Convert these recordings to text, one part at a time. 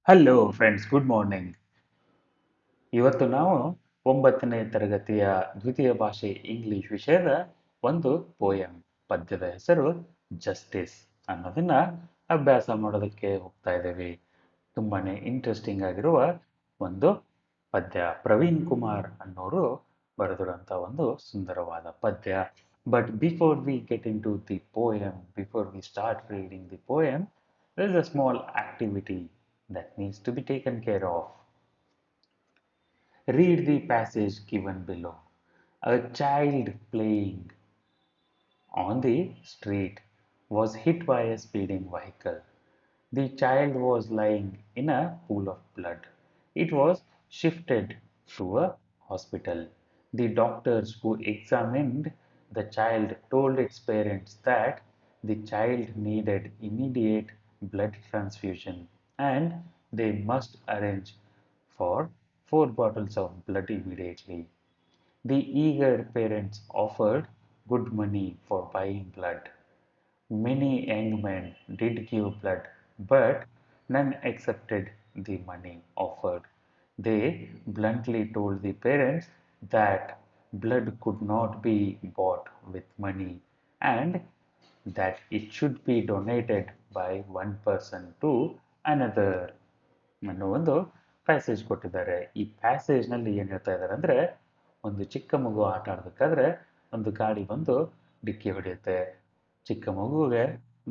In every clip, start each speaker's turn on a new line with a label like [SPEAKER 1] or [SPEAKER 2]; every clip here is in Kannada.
[SPEAKER 1] Hello friends, good morning. ಇವತ್ತು ನಾವು 9ನೇ ತರಗತಿಯ ದ್ವಿತೀಯ ಭಾಷೆ ಇಂಗ್ಲಿಷ್ ವಿಷಯದ ಒಂದು ಪೋಯಂ, ಪದ್ಯದ ಹೆಸರು ಜಸ್ಟಿಸ್ ಅನ್ನೋದನ್ನ ಅಭ್ಯಾಸ ಮಾಡೋದಕ್ಕೆ ಹೋಗ್ತಾ ಇದ್ದೇವೆ. ತುಂಬಾನೇ ಇಂಟ್ರೆಸ್ಟಿಂಗ್ ಆಗಿರುವ ಒಂದು ಪದ್ಯ. ಪ್ರವೀಣ್ ಕುಮಾರ್ ಅನ್ನೋರು ಬರೆದಿರುವಂಥ ಒಂದು ಸುಂದರವಾದ ಪದ್ಯ. But before we get into the poem, before we start reading the poem, there is a small activity that needs to be taken care of. Read the passage given below. A child playing on the street was hit by a speeding vehicle. The child was lying in a pool of blood. It was shifted to a hospital. The doctors who examined the child told its parents that the child needed immediate blood transfusion and they must arrange for 4 bottles of blood immediately. The eager parents offered good money for buying blood. Many young men did give blood, but none accepted the money offered. They bluntly told the parents that blood could not be bought with money and that it should be donated by one person to another ಅನ್ನೋ ಒಂದು ಪ್ಯಾಸೇಜ್ ಕೊಟ್ಟಿದ್ದಾರೆ. ಈ ಪ್ಯಾಸೇಜ್ನಲ್ಲಿ ಏನು ಹೇಳ್ತಾ ಇದ್ದಾರೆ ಅಂದರೆ, ಒಂದು ಚಿಕ್ಕ ಮಗು ಆಟ ಆಡಬೇಕಾದ್ರೆ ಒಂದು ಗಾಡಿ ಬಂದು ಡಿಕ್ಕಿ ಹೊಡೆಯುತ್ತೆ. ಚಿಕ್ಕ ಮಗುವಿಗೆ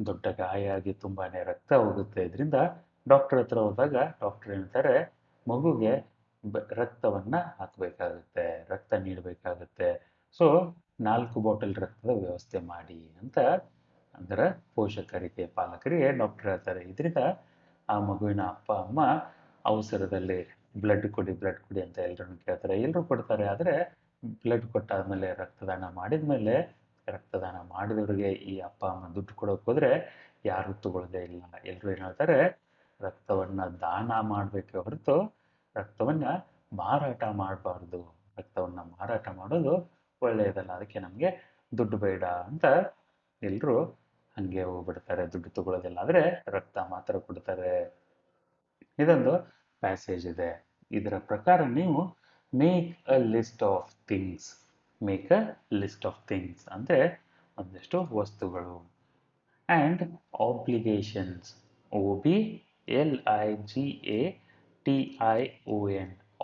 [SPEAKER 1] ದೊಡ್ಡ ಗಾಯ ಆಗಿ ತುಂಬಾನೇ ರಕ್ತ ಹೋಗುತ್ತೆ. ಇದರಿಂದ ಡಾಕ್ಟರ್ ಹತ್ರ ಹೋದಾಗ ಡಾಕ್ಟರ್ ಹೇಳ್ತಾರೆ, ಮಗುಗೆ ರಕ್ತವನ್ನ ಹಾಕಬೇಕಾಗುತ್ತೆ, ರಕ್ತ ನೀಡಬೇಕಾಗುತ್ತೆ. ಸೊ 4 ಬಾಟಲ್ ರಕ್ತದ ವ್ಯವಸ್ಥೆ ಮಾಡಿ ಅಂತ ಅದರ ಪೋಷಕರಿಗೆ, ಪಾಲಕರಿಗೆ ಡಾಕ್ಟರ್ ಹೇಳ್ತಾರೆ. ಇದರಿಂದ ಆ ಮಗುವಿನ ಅಪ್ಪ ಅಮ್ಮ ಅವಸರದಲ್ಲಿ ಬ್ಲಡ್ ಕೊಡಿ ಅಂತ ಎಲ್ಲರನ್ನು ಕೇಳ್ತಾರೆ. ಎಲ್ಲರೂ ಕೊಡ್ತಾರೆ. ಆದರೆ ಬ್ಲಡ್ ಕೊಟ್ಟಾದ್ಮೇಲೆ, ರಕ್ತದಾನ ಮಾಡಿದವರಿಗೆ ಈ ಅಪ್ಪ ಅಮ್ಮ ದುಡ್ಡು ಕೊಡೋಕೆ ಹೋದ್ರೆ ಯಾರು ತಗೊಳ್ಳೋದೇ ಇಲ್ಲ. ಎಲ್ಲರೂ ಏನು ಹೇಳ್ತಾರೆ, ರಕ್ತವನ್ನ ದಾನ ಮಾಡಬೇಕೆ ಹೊರತು ರಕ್ತವನ್ನ ಮಾರಾಟ ಮಾಡಬಾರ್ದು. ರಕ್ತವನ್ನ ಮಾರಾಟ ಮಾಡೋದು ಒಳ್ಳೆಯದಲ್ಲ, ಅದಕ್ಕೆ ನಮಗೆ ದುಡ್ಡು ಬೇಡ ಅಂತ ಎಲ್ಲರೂ ಹಂಗೆ ಹೋಗ್ಬಿಡ್ತಾರೆ. ದುಡ್ಡು ತಗೊಳ್ಳೋದಿಲ್ಲ, ಆದರೆ ರಕ್ತ ಮಾತ್ರ ಕೊಡ್ತಾರೆ. ಇದೊಂದು ಪ್ಯಾಸೇಜ್ ಇದೆ. ಇದರ ಪ್ರಕಾರ ನೀವು make a list of things, make a list of things ಅಂದರೆ ಒಂದಿಷ್ಟು ವಸ್ತುಗಳು. ಆ್ಯಂಡ್ ಆಬ್ಲಿಗೇಷನ್ಸ್, OBLIGATION,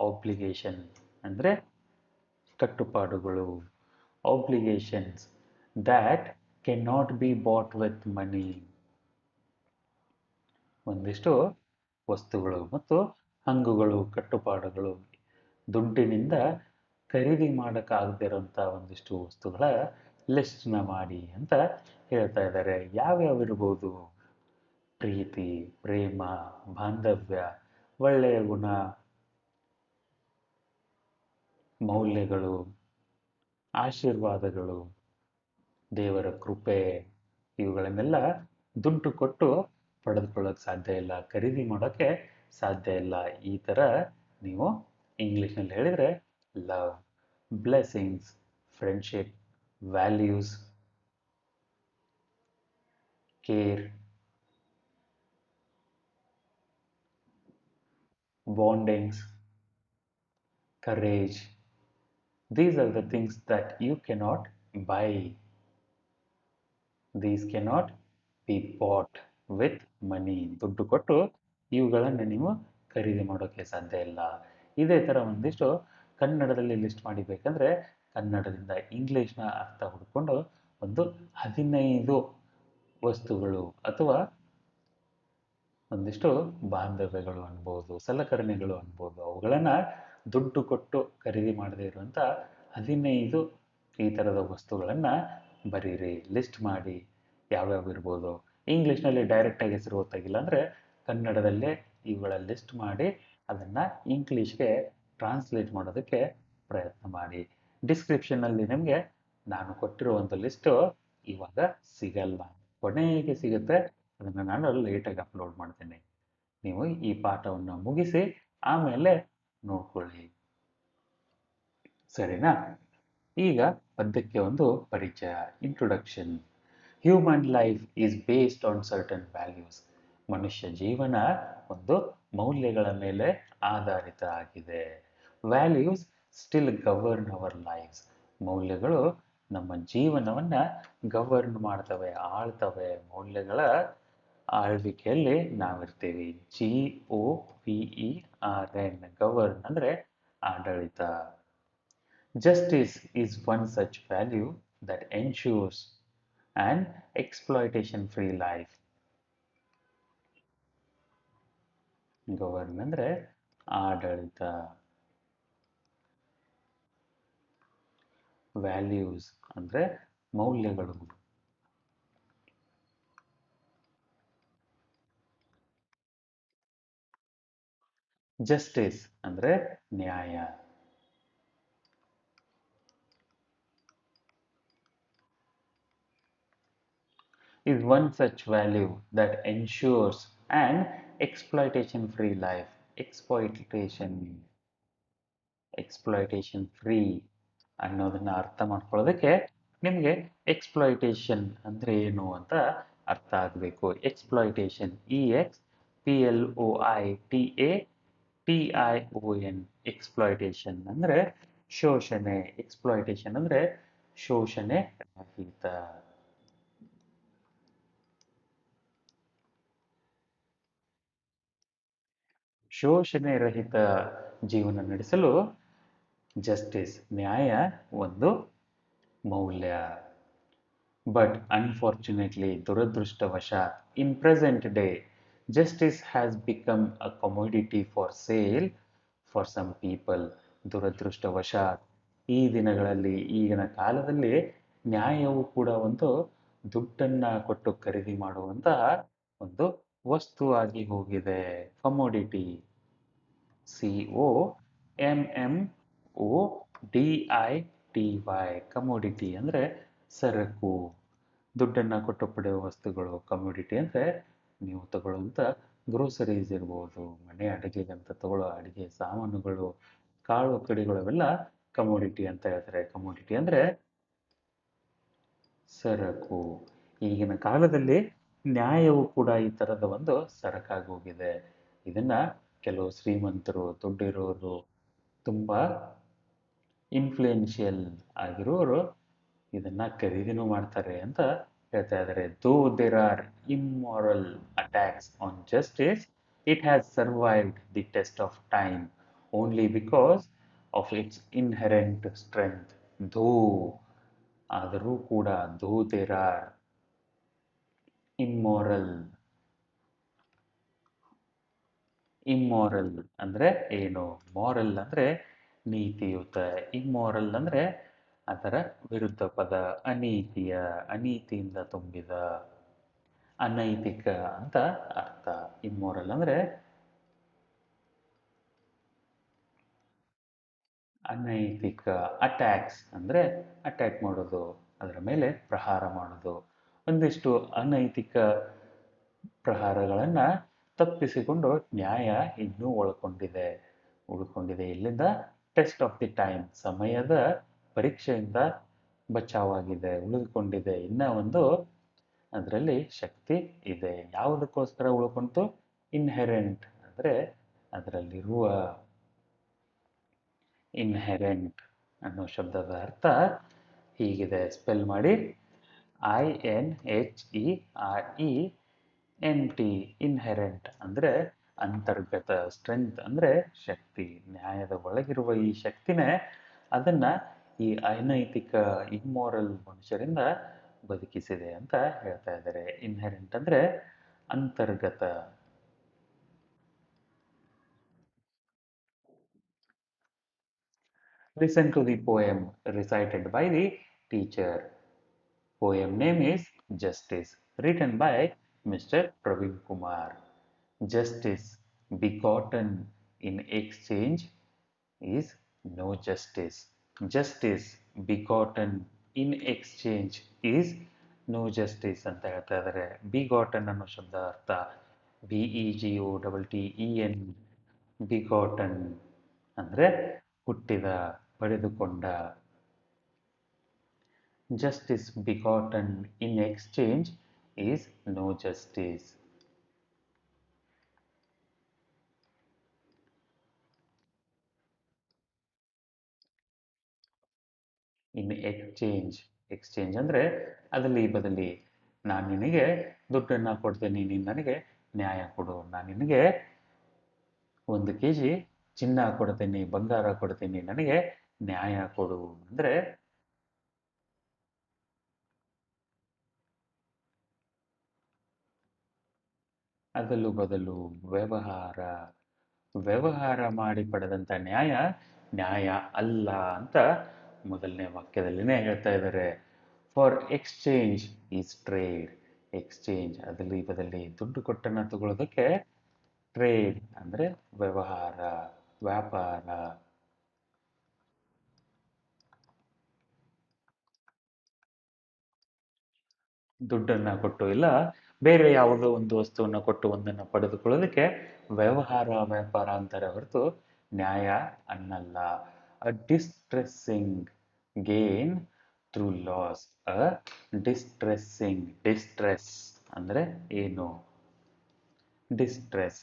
[SPEAKER 1] ಆಬ್ಲಿಗೇಷನ್ ಅಂದರೆ ಕಟ್ಟುಪಾಡುಗಳು. Obligations that can not be bought with money, ಒಂದಿಷ್ಟು ವಸ್ತುಗಳು ಮತ್ತು ಹಂಗುಗಳು, ಕಟ್ಟುಪಾಡುಗಳು, ದುಡ್ಡಿನಿಂದ ಖರೀದಿ ಮಾಡೋಕ್ಕಾಗದಿರೋಂಥ ಒಂದಿಷ್ಟು ವಸ್ತುಗಳ ಲಿಸ್ಟ್ನ ಮಾಡಿ ಅಂತ ಹೇಳ್ತಾ ಇದ್ದಾರೆ. ಯಾವ್ಯಾವ ಇರ್ಬೋದು? ಪ್ರೀತಿ, ಪ್ರೇಮ, ಬಾಂಧವ್ಯ, ಒಳ್ಳೆಯ ಗುಣ, ಮೌಲ್ಯಗಳು, ಆಶೀರ್ವಾದಗಳು, ದೇವರ ಕೃಪೆ, ಇವುಗಳನ್ನೆಲ್ಲ ದುಡ್ಡು ಕೊಟ್ಟು ಪಡೆದುಕೊಳ್ಳೋಕೆ ಸಾಧ್ಯ ಇಲ್ಲ, ಖರೀದಿ ಮಾಡೋಕ್ಕೆ ಸಾಧ್ಯ ಇಲ್ಲ. ಈ ಥರ ನೀವು ಇಂಗ್ಲೀಷ್ನಲ್ಲಿ ಹೇಳಿದರೆ love, blessings, friendship, values, care, bondings, courage. These are the things that you cannot buy. These cannot be bought with money. ದುಡ್ಡು ಕೊಟ್ಟು ಇವುಗಳನ್ನು ನೀವು ಖರೀದಿ ಮಾಡೋಕ್ಕೆ ಸಾಧ್ಯ ಇಲ್ಲ. ಇದೇ ಥರ ಒಂದಿಷ್ಟು ಕನ್ನಡದಲ್ಲಿ ಲಿಸ್ಟ್ ಮಾಡಿಬೇಕಂದ್ರೆ ಕನ್ನಡದಿಂದ ಇಂಗ್ಲೀಷ್ನ ಅರ್ಥ ಹುಡ್ಕೊಂಡು ಒಂದು 15 ವಸ್ತುಗಳು ಅಥವಾ ಒಂದಿಷ್ಟು ಬಾಂಧವ್ಯಗಳು ಅನ್ಬೋದು, ಸಲಕರಣೆಗಳು ಅನ್ಬೋದು, ಅವುಗಳನ್ನು ದುಡ್ಡು ಕೊಟ್ಟು ಖರೀದಿ ಮಾಡದೇ ಇರುವಂಥ 15 ಈ ಥರದ ವಸ್ತುಗಳನ್ನು ಬರೀರಿ, ಲಿಸ್ಟ್ ಮಾಡಿ. ಯಾವ್ಯಾವ ಇರ್ಬೋದು? ಇಂಗ್ಲೀಷ್ನಲ್ಲಿ ಡೈರೆಕ್ಟಾಗಿ ಹೆಸರು ಗೊತ್ತಾಗಿಲ್ಲ ಅಂದರೆ ಕನ್ನಡದಲ್ಲೇ ಇವುಗಳ ಲಿಸ್ಟ್ ಮಾಡಿ ಅದನ್ನು ಇಂಗ್ಲೀಷ್ಗೆ ಟ್ರಾನ್ಸ್ಲೇಟ್ ಮಾಡೋದಕ್ಕೆ ಪ್ರಯತ್ನ ಮಾಡಿ. ಡಿಸ್ಕ್ರಿಪ್ಷನ್ನಲ್ಲಿ ನಿಮಗೆ ನಾನು ಕೊಟ್ಟಿರೋ ಒಂದು ಲಿಸ್ಟು ಇವಾಗ ಸಿಗಲ್ಲ, ಕೊನೆಗೆ ಸಿಗುತ್ತೆ. ಅದನ್ನು ನಾನು ಲೇಟಾಗಿ ಅಪ್ಲೋಡ್ ಮಾಡ್ತೇನೆ. ನೀವು ಈ ಪಾಠವನ್ನು ಮುಗಿಸಿ ಆಮೇಲೆ ನೋಡ್ಕೊಳ್ಳಿ, ಸರಿನಾ? ಈಗ ಪದ್ಯಕ್ಕೆ ಒಂದು ಪರಿಚಯ, introduction. Human life is based on certain values. ಮನುಷ್ಯ ಜೀವನ ಒಂದು ಮೌಲ್ಯಗಳ ಮೇಲೆ ಆಧಾರಿತ ಆಗಿದೆ. Values still govern our lives. ಮೌಲ್ಯಗಳು ನಮ್ಮ ಜೀವನವನ್ನ ಗವರ್ನ್ ಮಾಡ್ತವೆ, ಆಳ್ತವೆ. ಮೌಲ್ಯಗಳ ಆಳ್ವಿಕೆಯಲ್ಲಿ ನಾವಿರ್ತೀವಿ. GOVERN, ಗವರ್ನ್ ಅಂದ್ರೆ ಆಡಳಿತ. Justice is one such value that ensures an exploitation-free life. Govern ಅಂದ್ರೆ ಆಡಳಿತ. ವ್ಯಾಲ್ಯೂಸ್ ಅಂದ್ರೆ ಮೌಲ್ಯಗಳು. ಜಸ್ಟಿಸ್ ಅಂದ್ರೆ ನ್ಯಾಯ. Is one such value that ensures an exploitation-free life. Exploitation, exploitation free ಅನ್ನೋದನ್ನ ಅರ್ಥ ಮಾಡ್ಕೊಳ್ಳೋದಕ್ಕೆ ನಿಮಗೆ ಎಕ್ಸ್ಪ್ಲಾಯಿಟೇಷನ್ ಅಂದ್ರೆ ಏನು ಅಂತ ಅರ್ಥ ಆಗಬೇಕು. ಎಕ್ಸ್ಪ್ಲಾಯಿಟೇಷನ್, EXPLOITATION, ಎಕ್ಸ್ಪ್ಲಾಯಿಟೇಷನ್ ಅಂದ್ರೆ ಶೋಷಣೆ. ಎಕ್ಸ್ಪ್ಲಾಯಿಟೇಷನ್ ಅಂದ್ರೆ ಶೋಷಣೆ ರಹಿತ. ಶೋಷಣೆ ರಹಿತ ಜೀವನ ನಡೆಸಲು ಜಸ್ಟಿಸ್, ನ್ಯಾಯ ಒಂದು ಮೌಲ್ಯ. But unfortunately, ದುರದೃಷ್ಟವಶಾತ್, in present day, justice has become a commodity for sale for some people. ದುರದೃಷ್ಟವಶಾತ್, ಈ ದಿನಗಳಲ್ಲಿ, ಈಗಿನ ಕಾಲದಲ್ಲಿ ನ್ಯಾಯವು ಕೂಡ ಒಂದು ದುಡ್ಡನ್ನ ಕೊಟ್ಟು ಖರೀದಿ ಮಾಡುವಂತಹ ಒಂದು ವಸ್ತುವಾಗಿ ಹೋಗಿದೆ. ಕಮೋಡಿಟಿ. COMMODITY, ಕಮೋಡಿಟಿ ಅಂದರೆ ಸರಕು. ದುಡ್ಡನ್ನು ಕೊಟ್ಟು ಪಡೆಯುವ ವಸ್ತುಗಳು. ಕಮೋಡಿಟಿ ಅಂದರೆ ನೀವು ತಗೊಳ್ಳುವಂಥ ಗ್ರೋಸರೀಸ್ ಇರ್ಬೋದು, ಮನೆ ಅಡುಗೆಗಂತ ತಗೊಳ್ಳೋ ಅಡುಗೆ ಸಾಮಾನುಗಳು, ಕಾಳು ಕಡಿಗಳು, ಅವೆಲ್ಲ ಕಮೋಡಿಟಿ ಅಂತ ಹೇಳ್ತಾರೆ. ಕಮೋಡಿಟಿ ಅಂದರೆ ಸರಕು. ಈಗಿನ ಕಾಲದಲ್ಲಿ ನ್ಯಾಯವು ಕೂಡ ಈ ಥರದ ಒಂದು ಸರಕಾಗಿ ಹೋಗಿದೆ. ಇದನ್ನ ಕೆಲವು ಶ್ರೀಮಂತರು, ದುಡ್ಡಿರೋರು, ತುಂಬ ಇನ್ಫ್ಲೂಯೆನ್ಷಿಯಲ್ ಆಗಿರೋರು ಇದನ್ನ ಖರೀದಿನೂ ಮಾಡ್ತಾರೆ ಅಂತ ಹೇಳ್ತಾ ಇದ್ದಾರೆ. Though there are immoral attacks on justice, it has survived the test of time only because of its inherent strength. Though, ಆದರೂ ಕೂಡ, though there are immoral, immoral ಅಂದ್ರೆ ಏನು? ಮಾರಲ್ ಅಂದ್ರೆ ನೀತಿಯುತ. ಇಮ್ಮಾರಲ್ ಅಂದ್ರೆ ಅದರ ವಿರುದ್ಧ ಪದ. ಅನೀತಿಯ, ಅನೀತಿಯಿಂದ ತುಂಬಿದ, ಅನೈತಿಕ ಅಂತ ಅರ್ಥ. ಇಮ್ಮಾರಲ್ ಅಂದ್ರೆ ಅನೈತಿಕ. ಅಟ್ಯಾಕ್ಸ್ ಅಂದ್ರೆ ಅಟ್ಯಾಕ್ ಮಾಡೋದು, ಅದರ ಮೇಲೆ ಪ್ರಹಾರ ಮಾಡೋದು. ಒಂದಿಷ್ಟು ಅನೈತಿಕ ಪ್ರಹಾರಗಳನ್ನು ತಪ್ಪಿಸಿಕೊಂಡು ನ್ಯಾಯ ಇನ್ನೂ ಉಳ್ಕೊಂಡಿದೆ. ಇಲ್ಲಿಂದ ಟೆಸ್ಟ್ ಆಫ್ ದಿ ಟೈಮ್, ಸಮಯದ ಪರೀಕ್ಷೆಯಿಂದ ಬಚಾವಾಗಿದೆ, ಉಳಿದುಕೊಂಡಿದೆ. ಇನ್ನ ಒಂದು ಅದರಲ್ಲಿ ಶಕ್ತಿ ಇದೆ. ಯಾವುದಕ್ಕೋಸ್ಕರ ಉಳ್ಕೊಂತು? ಇನ್ಹೆರೆಂಟ್ ಅಂದರೆ ಅದರಲ್ಲಿರುವ. ಇನ್ಹೆರೆಂಟ್ ಅನ್ನೋ ಶಬ್ದದ ಅರ್ಥ ಹೀಗಿದೆ, ಸ್ಪೆಲ್ ಮಾಡಿ. INHERENT. ಇನ್ಹೆರೆಂಟ್ ಅಂದರೆ ಅಂತರ್ಗತ. ಸ್ಟ್ರೆಂತ್ ಅಂದರೆ ಶಕ್ತಿ. ನ್ಯಾಯದ ಒಳಗಿರುವ ಈ ಶಕ್ತಿನೇ ಅದನ್ನ ಈ ಅನೈತಿಕ ಇಮ್ಮಾರಲ್ ಮನುಷ್ಯರಿಂದ ಬದುಕಿಸಿದೆ ಅಂತ ಹೇಳ್ತಾ ಇದ್ದಾರೆ. ಇನ್ಹೆರೆಂಟ್ ಅಂದರೆ ಅಂತರ್ಗತ. Listen to the poem recited by the teacher. Poem name is Justice, written by Mr. Praveen Kumar. Justice begotten in exchange is no justice. Justice begotten in exchange is no justice ಅಂತ ಹೇಳ್ತಾ ಇದ್ದಾರೆ. ಬಿಗಾಟನ್ ಅನ್ನೋ ಶಬ್ದ ಅರ್ಥ BEGOTTEN. ಬಿಗಾಟನ್ ಅಂದರೆ ಹುಟ್ಟಿದ, ಪಡೆದುಕೊಂಡ. Justice begotten in exchange is no justice. In exchange. Exchange ಅಂದರೆ ಅದಲಿ ಬದಲಿ. ನಾನು ನಿನಗೆ ದುಡ್ಡನ್ನು ಕೊಡ್ತೀನಿ, ನೀನು ನನಗೆ ನ್ಯಾಯ ಕೊಡು. ನಾನು ನಿನಗೆ 1 kg ಚಿನ್ನ ಕೊಡ್ತೀನಿ, ಬಂಗಾರ ಕೊಡ್ತೀನಿ, ನನಗೆ ನ್ಯಾಯ ಕೊಡು. ಅಂದರೆ ಅದಲು ಬದಲು ವ್ಯವಹಾರ. ವ್ಯವಹಾರ ಮಾಡಿ ಪಡೆದಂಥ ನ್ಯಾಯ ನ್ಯಾಯ ಅಲ್ಲ ಅಂತ ಮೊದಲನೇ ವಾಕ್ಯದಲ್ಲಿನೇ ಹೇಳ್ತಾ ಇದ್ದಾರೆ. For exchange is trade. Exchange ಅದಲಿ ಬದಲಿ, ದುಡ್ಡು ಕೊಟ್ಟನ್ನು ತಗೊಳ್ಳೋದಕ್ಕೆ ಟ್ರೇಡ್ ಅಂದರೆ ವ್ಯವಹಾರ, ವ್ಯಾಪಾರ. ದುಡ್ಡನ್ನು ಕೊಟ್ಟು ಇಲ್ಲ, ಬೇರೆ ಯಾವುದೋ ಒಂದು ವಸ್ತುವನ್ನು ಕೊಟ್ಟು ಒಂದನ್ನು ಪಡೆದುಕೊಳ್ಳೋದಕ್ಕೆ ವ್ಯವಹಾರ, ವ್ಯಾಪಾರ ಅಂತಾರೆ ಹೊರತು ನ್ಯಾಯ ಅನ್ನಲ್ಲ. ಅ ಡಿಸ್ಟ್ರೆಸ್ಸಿಂಗ್ ಗೇನ್ ಥ್ರೂ ಲಾಸ್. ಅ ಡಿಸ್ಟ್ರೆಸ್ಸಿಂಗ್. ಡಿಸ್ಟ್ರೆಸ್ ಅಂದರೆ ಏನು? Distress,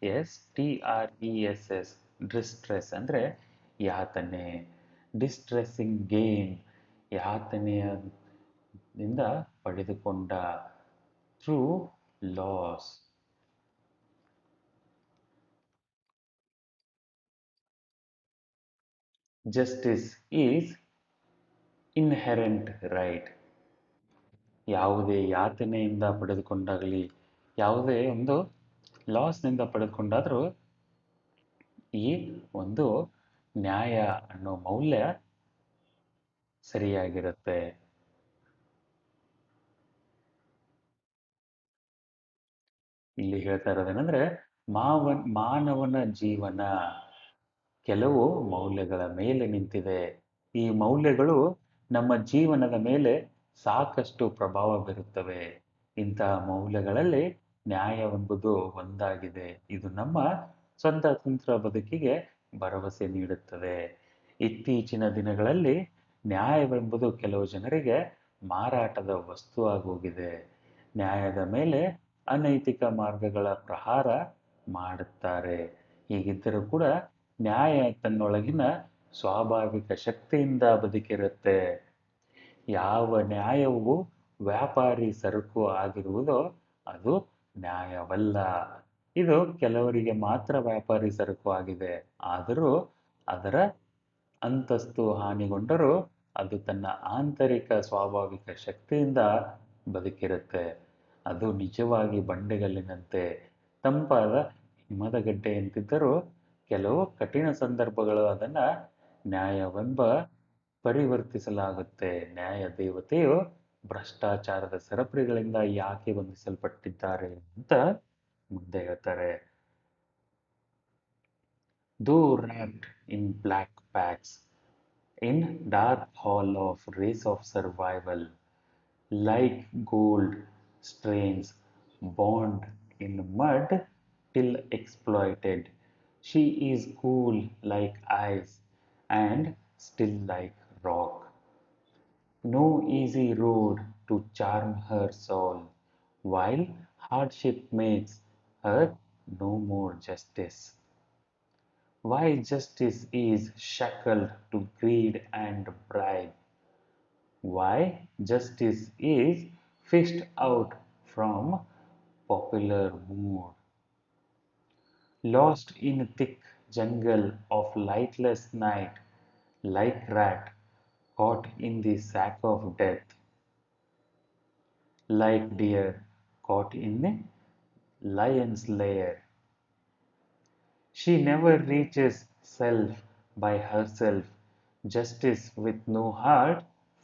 [SPEAKER 1] DISTRESS. ಡಿಸ್ಟ್ರೆಸ್ ಅಂದರೆ ಯಾತನೆ. ಡಿಸ್ಟ್ರೆಸ್ಸಿಂಗ್ ಗೇನ್ ಯಾತನೆಯಿಂದ ಪಡೆದುಕೊಂಡ. Through loss. Justice is inherent right. ಯಾವುದೇ ಯಾತನೆಯಿಂದ ಪಡೆದುಕೊಂಡಾಗಲಿ, ಯಾವುದೇ ಒಂದು ಲಾಸ್ನಿಂದ ಪಡೆದುಕೊಂಡಾದರೂ ಈ ಒಂದು ನ್ಯಾಯ ಅನ್ನೋ ಮೌಲ್ಯ ಸರಿಯಾಗಿರುತ್ತೆ. ಇಲ್ಲಿ ಹೇಳ್ತಾ ಇರೋದೇನೆಂದ್ರೆ, ಮಾನವನ ಜೀವನ ಕೆಲವು ಮೌಲ್ಯಗಳ ಮೇಲೆ ನಿಂತಿದೆ. ಈ ಮೌಲ್ಯಗಳು ನಮ್ಮ ಜೀವನದ ಮೇಲೆ ಸಾಕಷ್ಟು ಪ್ರಭಾವ ಬೀರುತ್ತವೆ. ಇಂತಹ ಮೌಲ್ಯಗಳಲ್ಲಿ ನ್ಯಾಯವೆಂಬುದು ಒಂದಾಗಿದೆ. ಇದು ನಮ್ಮ ಸ್ವತಂತ್ರ ಬದುಕಿಗೆ ಭರವಸೆ ನೀಡುತ್ತದೆ. ಇತ್ತೀಚಿನ ದಿನಗಳಲ್ಲಿ ನ್ಯಾಯವೆಂಬುದು ಕೆಲವು ಜನರಿಗೆ ಮಾರಾಟದ ವಸ್ತು ಆಗೋಗಿದೆ. ನ್ಯಾಯದ ಮೇಲೆ ಅನೈತಿಕ ಮಾರ್ಗಗಳ ಪ್ರಹಾರ ಮಾಡುತ್ತಾರೆ. ಹೀಗಿದ್ದರೂ ಕೂಡ ನ್ಯಾಯ ತನ್ನೊಳಗಿನ ಸ್ವಾಭಾವಿಕ ಶಕ್ತಿಯಿಂದ ಬದುಕಿರುತ್ತೆ. ಯಾವ ನ್ಯಾಯವು ವ್ಯಾಪಾರಿ ಸರಕು ಆಗಿರುವುದೋ ಅದು ನ್ಯಾಯವಲ್ಲ. ಇದು ಕೆಲವರಿಗೆ ಮಾತ್ರ ವ್ಯಾಪಾರಿ ಸರಕು ಆಗಿದೆ. ಆದರೂ ಅದರ ಅಂತಸ್ತು ಹಾನಿಗೊಂಡರೂ ಅದು ತನ್ನ ಆಂತರಿಕ ಸ್ವಾಭಾವಿಕ ಶಕ್ತಿಯಿಂದ ಬದುಕಿರುತ್ತೆ. ಅದು ನಿಜವಾಗಿ ಬಂಡೆಗಲ್ಲಿನಂತೆ ತಂಪಾದ ಹಿಮದ ಗಡ್ಡೆಯಂತಿದ್ದರೂ ಕೆಲವು ಕಠಿಣ ಸಂದರ್ಭಗಳು ಅದನ್ನು ನ್ಯಾಯವೆಂಬ ಪರಿವರ್ತಿಸಲಾಗುತ್ತೆ. ನ್ಯಾಯ ದೇವತೆಯು ಭ್ರಷ್ಟಾಚಾರದ ಸರಪಳಿಗಳಿಂದ ಯಾಕೆ ಬಂಧಿಸಲ್ಪಟ್ಟಿದ್ದಾರೆ ಅಂತ ಮುಂದೆ ಹೇಳ್ತಾರೆ. Though wrapped in black packs, in dark hall of race of survival, like gold strains bound in mud till exploited, she is cool like ice and still like rock. No easy road to charm her soul, while hardship makes her no more justice. Why justice is shackled to greed and bribe. Why justice is fished out from popular mood. Lost in thick jungle of lightless night, like rat caught in the sack of death, like deer caught in the lion's lair. She never reaches self by herself. Justice with no heart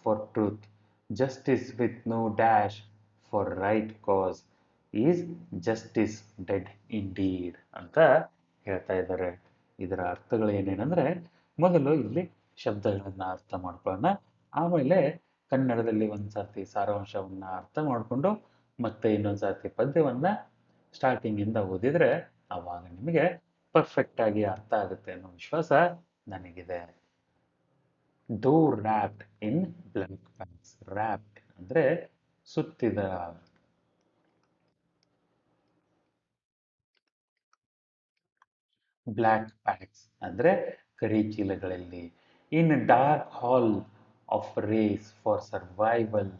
[SPEAKER 1] for truth, justice with no dash for right cause is justice dead indeed ಅಂತ ಹೇಳ್ತಾ ಇದ್ದಾರೆ. ಇದರ ಅರ್ಥಗಳು ಏನೇನೆಂದರೆ, ಮೊದಲು ಇಲ್ಲಿ ಶಬ್ದಗಳನ್ನು ಅರ್ಥ ಮಾಡ್ಕೊಳ್ಳೋಣ. ಆಮೇಲೆ ಕನ್ನಡದಲ್ಲಿ ಒಂದು ಸರ್ತಿ ಸಾರಾಂಶವನ್ನು ಅರ್ಥ ಮಾಡಿಕೊಂಡು ಮತ್ತೆ ಇನ್ನೊಂದು ಸರ್ತಿ ಪದ್ಯವನ್ನು ಸ್ಟಾರ್ಟಿಂಗಿಂದ ಓದಿದರೆ ಆವಾಗ ನಿಮಗೆ ಪರ್ಫೆಕ್ಟ್ ಆಗಿ ಅರ್ಥ ಆಗುತ್ತೆ ಅನ್ನೋ ವಿಶ್ವಾಸ ನನಗಿದೆ. ದೋ ರ್ಯಾಪ್ಡ್ ಇನ್ ಬ್ಲಾಕ್ ಪ್ಯಾಕ್ಸ್. ರ್ಯಾಪ್ಡ್ ಅಂದರೆ ಸುತ್ತಿದ. ಬ್ಲ್ಯಾಕ್ ಪ್ಯಾಕ್ಸ್ ಅಂದರೆ ಕರಿ ಚೀಲಗಳಲ್ಲಿ. in dark hall of race for survival.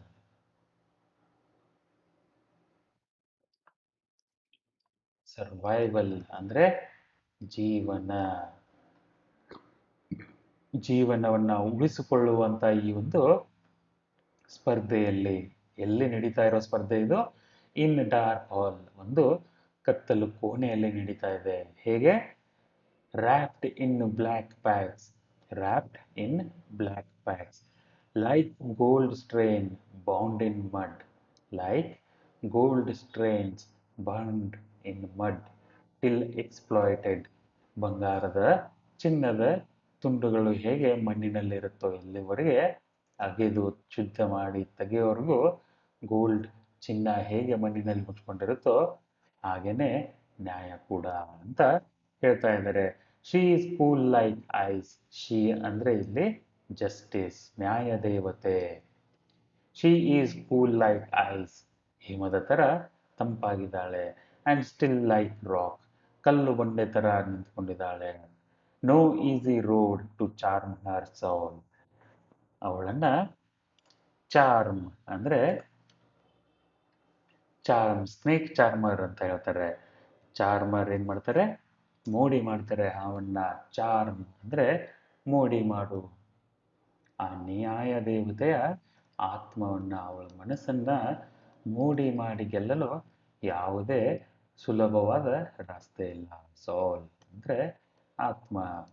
[SPEAKER 1] Survival ಅಂದ್ರೆ ಜೀವನ ಜೀವನವನ್ನ ಉಳಿಸಿಕೊಳ್ಳುವಂತ ಈ ಒಂದು ಸ್ಪರ್ಧೆಯಲ್ಲಿ ಎಲ್ಲಿ ನಡೀತಾ ಇರೋ ಸ್ಪರ್ಧೆ ಇದು ಇನ್ ಡಾರ್ಕ್ ಹಾಲ್ ಒಂದು ಕತ್ತಲು ಕೋಣೆಯಲ್ಲಿ ನಡೀತಾ ಇದೆ ಹೇಗೆ wrapped in black bags wrapped in black bags like gold strain bound in mud like gold strains burned in mud till exploited ಬಂಗಾರದ ಚಿನ್ನದ ತುಂಡುಗಳು ಹೇಗೆ ಮಣ್ಣಿನಲ್ಲಿರುತ್ತೋ ಇಲ್ಲಿವರೆಗೆ ಅಗೆದು ಶುದ್ಧ ಮಾಡಿ ತೆಗೆಯೋವರೆಗೂ ಗೋಲ್ಡ್ ಚಿನ್ನ ಹೇಗೆ ಮಣ್ಣಿನಲ್ಲಿ ಮುಚ್ಕೊಂಡಿರುತ್ತೋ ಹಾಗೇನೆ ನ್ಯಾಯ ಕೂಡ ಅಂತ ಹೇಳ್ತಾ ಇದ್ದಾರೆ she is cool like ice she ಅಂದ್ರೆ ಇಲ್ಲಿ ಜಸ್ಟಿಸ್ ನ್ಯಾಯ ದೇವತೆ she is cool like ice ಹಿಮದ ತರ ತಂಪಾಗಿದ್ದಾಳೆ ಅಂಡ್ ಸ್ಟಿಲ್ ಲೈಕ್ ರಾಕ್ ಕಲ್ಲು ಬಂಡೆ ತರ ನಿಂತ್ಕೊಂಡಿದ್ದಾಳೆ no easy road to charm her soul ಅವಳನ್ನ ಚಾರ್ಮ್ ಅಂದ್ರೆ ಸ್ನೇಕ್ ಚಾರ್ಮರ್ ಅಂತ ಹೇಳ್ತಾರೆ ಚಾರ್ಮರ್ ಏನ್ ಮಾಡ್ತಾರೆ ಮೋಡಿ ಮಾಡ್ತಾರೆ ಅವನ್ನ ಚಾರ್ಮ್ ಅಂದ್ರೆ ಮೋಡಿ ಮಾಡು ಆ ನ್ಯಾಯ ದೇವತೆಯ ಆತ್ಮವನ್ನ ಅವಳ ಮನಸ್ಸನ್ನ ಮೋಡಿ ಮಾಡಿ ಗೆಲ್ಲಲು ಯಾವುದೇ ಸುಲಭವಾದ ರಸ್ತೆ ಇಲ್ಲ ಸೋಲ್ ಅಂದ್ರೆ ಆತ್ಮ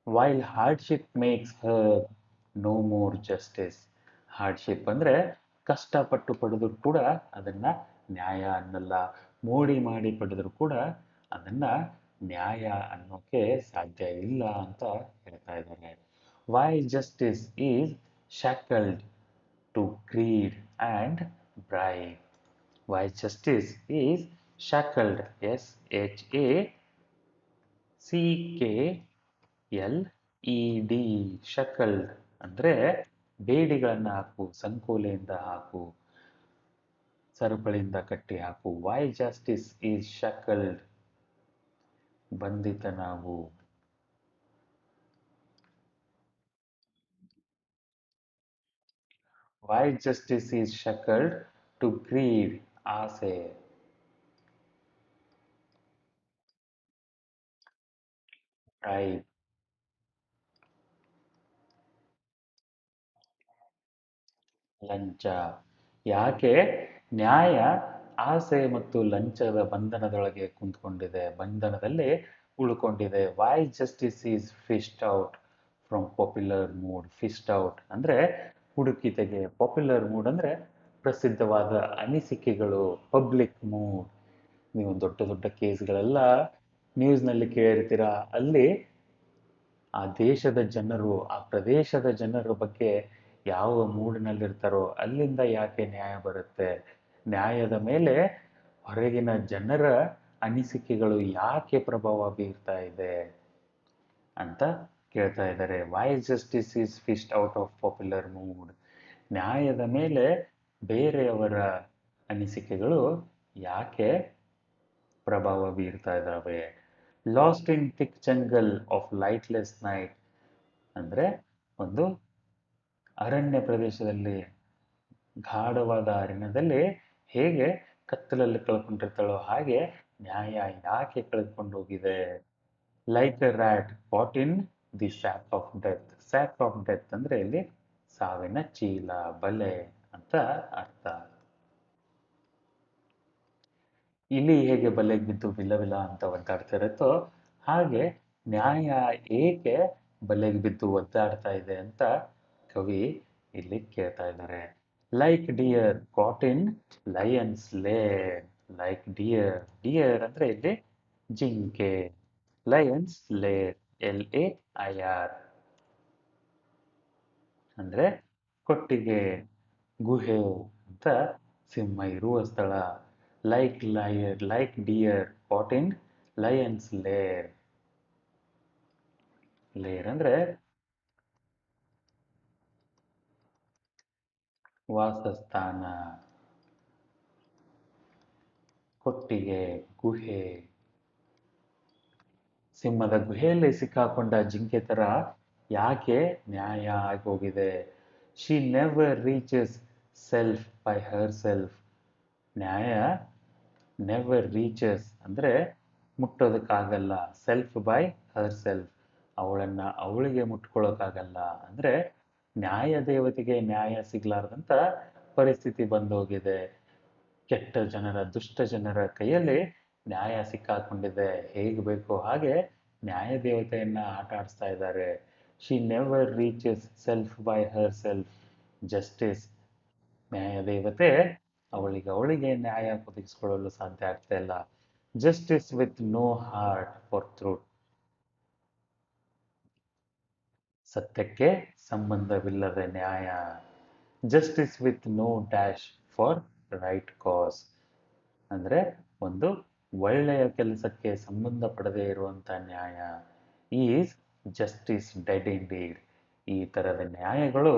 [SPEAKER 1] while hardship makes her no more justice hardship ಅಂದ್ರೆ ಕಷ್ಟಪಟ್ಟು ಪಡೆದ್ರು ಕೂಡ ಅದನ್ನ ನ್ಯಾಯ ಅನ್ನಲ್ಲ ಮೋಡಿ ಮಾಡಿ ಪಡೆದ್ರು ಕೂಡ ಅದನ್ನ ನ್ಯಾಯ ಅನ್ನೋಕೆ ಸಾಧ್ಯ ಇಲ್ಲ ಅಂತ ಹೇಳ್ತಾ ಇದ್ದಾರೆ why justice is shackled to greed and bribe why justice is shackled SHACKLED ಶಕಲ್ಡ್ ಅಂದ್ರೆ ಬೇಡಿಗಳನ್ನ ಹಾಕು ಸಂಕೋಲೆಯಿಂದ ಹಾಕು ಸರಪಳಿಯಿಂದ ಕಟ್ಟಿ ಹಾಕು ವೈ ಜಸ್ಟಿಸ್ ಈಸ್ ಶಕಲ್ಡ್ ಬಂಧಿತ ನಾವು why justice is shackled to greed ಆಸೆ ಪ್ರೈಡ್ ಲಂಚ ಯಾಕೆ ನ್ಯಾಯ ಆಸೆ ಮತ್ತು ಲಂಚದ ಬಂಧನದೊಳಗೆ ಕುಂತ್ಕೊಂಡಿದೆ ಬಂಧನದಲ್ಲಿ ಉಳ್ಕೊಂಡಿದೆ why justice is fished out from popular mood fished out ಅಂದ್ರೆ ಹುಡುಕಿ ತೆಗೆ ಪಾಪ್ಯುಲರ್ ಮೂಡ್ ಅಂದ್ರೆ ಪ್ರಸಿದ್ಧವಾದ ಅನಿಸಿಕೆಗಳು ಪಬ್ಲಿಕ್ ಮೂಡ್ ನೀವು ದೊಡ್ಡ ದೊಡ್ಡ ಕೇಸ್ಗಳೆಲ್ಲ ನ್ಯೂಸ್ನಲ್ಲಿ ಕೇಳಿರ್ತೀರಾ ಅಲ್ಲಿ ಆ ದೇಶದ ಜನರು ಆ ಪ್ರದೇಶದ ಜನರ ಬಗ್ಗೆ ಯಾವ ಮೂಡಿನಲ್ಲಿರ್ತಾರೋ ಅಲ್ಲಿಂದ ಯಾಕೆ ನ್ಯಾಯ ಬರುತ್ತೆ ನ್ಯಾಯದ ಮೇಲೆ ಹೊರಗಿನ ಜನರ ಅನಿಸಿಕೆಗಳು ಯಾಕೆ ಪ್ರಭಾವ ಬೀರ್ತಾ ಇದೆ ಅಂತ ಕೇಳ್ತಾ ಇದ್ದಾರೆ why justice is fished out of popular mood ನ್ಯಾಯದ ಮೇಲೆ ಬೇರೆಯವರ ಅನಿಸಿಕೆಗಳು ಯಾಕೆ ಪ್ರಭಾವ ಬೀರ್ತಾ ಇದ್ದಾವೆ lost in thick jungle of lightless night ಅಂದ್ರೆ ಒಂದು ಅರಣ್ಯ ಪ್ರದೇಶದಲ್ಲಿ ಗಾಢವಾದ ಅರಣ್ಯದಲ್ಲಿ ಹೇಗೆ ಕತ್ತಲಲ್ಲಿ ಕಳ್ಕೊಂಡಿರ್ತಾಳೋ ಹಾಗೆ ನ್ಯಾಯ ಯಾಕೆ ಕಳ್ಕೊಂಡು ಹೋಗಿದೆ like a rat caught in the sack of death ಅಂದ್ರೆ ಇಲ್ಲಿ ಸಾವಿನ ಚೀಲ ಬಲೆ ಅಂತ ಅರ್ಥ ಇಲಿ ಹೇಗೆ ಬಲೆಗೆ ಬಿದ್ದು ವಿಲ ವಿಲ ಅಂತ ಒದ್ದಾಡ್ತಾ ಇರುತ್ತೋ ಹಾಗೆ ನ್ಯಾಯ ಏಕೆ ಬಲೆಗೆ ಬಿದ್ದು ಒದ್ದಾಡ್ತಾ ಇದೆ ಅಂತ ಕವಿ ಇಲ್ಲಿ ಕೇಳ್ತಾ ಇದ್ದಾರೆ ಲೈಕ್ ಡಿಯರ್ ಕಾಟ್ ಇನ್ ಲಯನ್ಸ್ ಲೇರ್ ಲೈಕ್ ಡಿಯರ್ ಅಂದ್ರೆ ಇಲ್ಲಿ ಜಿಂಕೆ ಲಯನ್ಸ್ ಲೇರ್ LAIR ಅಂದ್ರೆ ಕೊಟ್ಟಿಗೆ ಗುಹೆ ಅಂತ ಸಿಂಹ ಇರುವ ಸ್ಥಳ ಲೈಕ್ ಡಿಯರ್ ಕಾಟ್ ಇನ್ ಲಯನ್ಸ್ ಲೇರ್ ಅಂದ್ರೆ ವಾಸಸ್ಥಾನ ಕೊಟ್ಟಿಗೆ ಗುಹೆ ಸಿಂಹದ ಗುಹೆಯಲ್ಲಿ ಸಿಕ್ಕಾಕೊಂಡ ಜಿಂಕೆ ತರ ಯಾಕೆ ನ್ಯಾಯ ಆಗೋಗಿದೆ. She never reaches self by Har self. ನ್ಯಾಯ ನೆವರ್ ರೀಚಸ್ ಅಂದ್ರೆ ಮುಟ್ಟೋದಕ್ಕಾಗಲ್ಲ. ಸೆಲ್ಫ್ ಬೈ ಹರ್ ಸೆಲ್ಫ್, ಅವಳನ್ನ ಅವಳಿಗೆ ಮುಟ್ಕೊಳ್ಳೋಕ್ಕಾಗಲ್ಲ. ಅಂದ್ರೆ ನ್ಯಾಯ ದೇವತೆಗೆ ನ್ಯಾಯ ಸಿಗ್ಲಾರ್ದಂತ ಪರಿಸ್ಥಿತಿ ಬಂದೋಗಿದೆ. ಕೆಟ್ಟ ಜನರ, ದುಷ್ಟ ಜನರ ಕೈಯಲ್ಲಿ ನ್ಯಾಯ ಸಿಕ್ಕಾಕೊಂಡಿದೆ. ಹೇಗೆ ಬೇಕೋ ಹಾಗೆ ನ್ಯಾಯ ದೇವತೆಯನ್ನ ಆಟ ಆಡಿಸ್ತಾ ಇದ್ದಾರೆ. She never reaches self by herself justice. ನ್ಯಾಯ ದೇವತೆ ಅವಳಿಗೆ ನ್ಯಾಯ ಒದಗಿಸ್ಕೊಳ್ಳಲು ಸಾಧ್ಯ ಆಗ್ತಾ ಇಲ್ಲ. Justice with no heart for truth. ಸತ್ಯಕ್ಕೆ ಸಂಬಂಧವಿಲ್ಲದ ನ್ಯಾಯ. Justice with no dash for right cause. ಅಂದ್ರೆ ಒಂದು ಒಳ್ಳೆಯ ಕೆಲಸಕ್ಕೆ ಸಂಬಂಧ ಪಡದೇ ಇರುವಂತ ನ್ಯಾಯ. Is justice dead in deed. ಈ ತರದ ನ್ಯಾಯಗಳು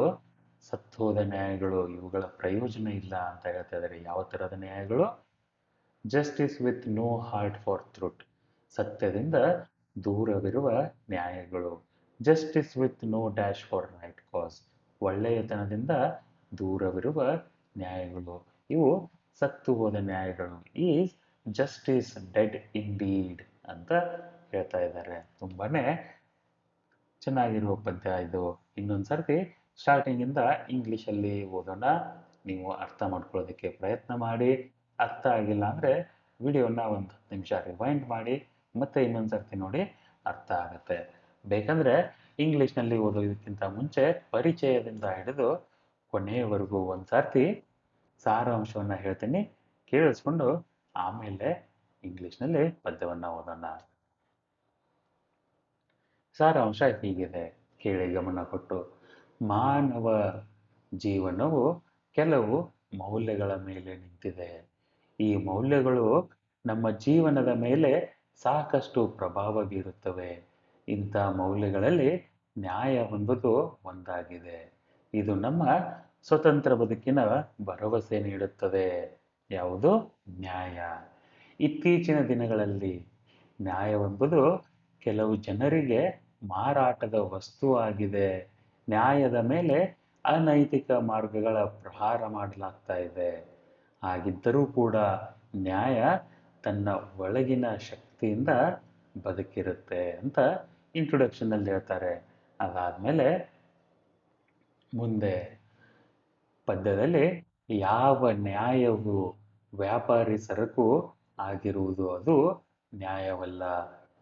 [SPEAKER 1] ಸತ್ತೋದ ನ್ಯಾಯಗಳು, ಇವುಗಳ ಪ್ರಯೋಜನ ಇಲ್ಲ ಅಂತ ಹೇಳ್ತಾ ಇದ್ದಾರೆ. ಯಾವ ತರದ ನ್ಯಾಯಗಳು? Justice with no heart for truth. ಸತ್ಯದಿಂದ ದೂರವಿರುವ ನ್ಯಾಯಗಳು. Justice with no dash for right cause. ಒಳ್ಳೆಯತನದಿಂದ ದೂರವಿರುವ ನ್ಯಾಯಗಳು, ಇವು ಸತ್ತು ಹೋದ ನ್ಯಾಯಗಳು. Is justice dead in deed ಅಂತ ಹೇಳ್ತಾ ಇದ್ದಾರೆ. ತುಂಬಾನೇ ಚೆನ್ನಾಗಿರುವ ಪದ್ಯ ಇದು. ಇನ್ನೊಂದು ಸರ್ತಿ ಸ್ಟಾರ್ಟಿಂಗ್ ಇಂದ ಇಂಗ್ಲಿಷ್ ಅಲ್ಲಿ ಓದೋಣ. ನೀವು ಅರ್ಥ ಮಾಡ್ಕೊಳ್ಳೋದಕ್ಕೆ ಪ್ರಯತ್ನ ಮಾಡಿ. ಅರ್ಥ ಆಗಿಲ್ಲ ಅಂದ್ರೆ ವಿಡಿಯೋನ ಒಂದು 10 ನಿಮಿಷ ರಿವೈಂಡ್ ಮಾಡಿ ಮತ್ತೆ ಇನ್ನೊಂದು ಸರ್ತಿ ನೋಡಿ, ಅರ್ಥ ಆಗತ್ತೆ. ಬೇಕಂದ್ರೆ ಇಂಗ್ಲಿಷ್ನಲ್ಲಿ ಓದೋದಕ್ಕಿಂತ ಮುಂಚೆ ಪರಿಚಯದಿಂದ ಹಿಡಿದು ಕೊನೆಯವರೆಗೂ ಒಂದ್ಸರ್ತಿ ಸಾರಾಂಶವನ್ನ ಹೇಳ್ತೀನಿ, ಕೇಳಿಸ್ಕೊಂಡು ಆಮೇಲೆ ಇಂಗ್ಲಿಷ್ನಲ್ಲಿ ಪದ್ಯವನ್ನ ಓದೋಣ. ಸಾರಾಂಶ ಹೀಗಿದೆ, ಕೇಳಿ ಗಮನ ಕೊಟ್ಟು. ಮಾನವ ಜೀವನವು ಕೆಲವು ಮೌಲ್ಯಗಳ ಮೇಲೆ ನಿಂತಿದೆ. ಈ ಮೌಲ್ಯಗಳು ನಮ್ಮ ಜೀವನದ ಮೇಲೆ ಸಾಕಷ್ಟು ಪ್ರಭಾವ ಬೀರುತ್ತವೆ. ಇಂಥ ಮೌಲ್ಯಗಳಲ್ಲಿ ನ್ಯಾಯ ಎಂಬುದು ಒಂದಾಗಿದೆ. ಇದು ನಮ್ಮ ಸ್ವತಂತ್ರ ಬದುಕಿನ ಭರವಸೆ ನೀಡುತ್ತದೆ. ಯಾವುದು? ನ್ಯಾಯ. ಇತ್ತೀಚಿನ ದಿನಗಳಲ್ಲಿ ನ್ಯಾಯವೆಂಬುದು ಕೆಲವು ಜನರಿಗೆ ಮಾರಾಟದ ವಸ್ತುವಾಗಿದೆ. ನ್ಯಾಯದ ಮೇಲೆ ಅನೈತಿಕ ಮಾರ್ಗಗಳ ಪ್ರಹಾರ ಮಾಡಲಾಗ್ತಾ ಇದೆ. ಹಾಗಿದ್ದರೂ ಕೂಡ ನ್ಯಾಯ ತನ್ನ ಒಳಗಿನ ಶಕ್ತಿಯಿಂದ ಬದುಕಿರುತ್ತೆ ಅಂತ ಇಂಟ್ರೊಡಕ್ಷನ್ ಅಲ್ಲಿ ಹೇಳ್ತಾರೆ. ಅದಾದ್ಮೇಲೆ ಮುಂದೆ ಪದ್ಯದಲ್ಲಿ ಯಾವ ನ್ಯಾಯವು ವ್ಯಾಪಾರಿ ಸರಕು ಆಗಿರುವುದು ಅದು ನ್ಯಾಯವಲ್ಲ.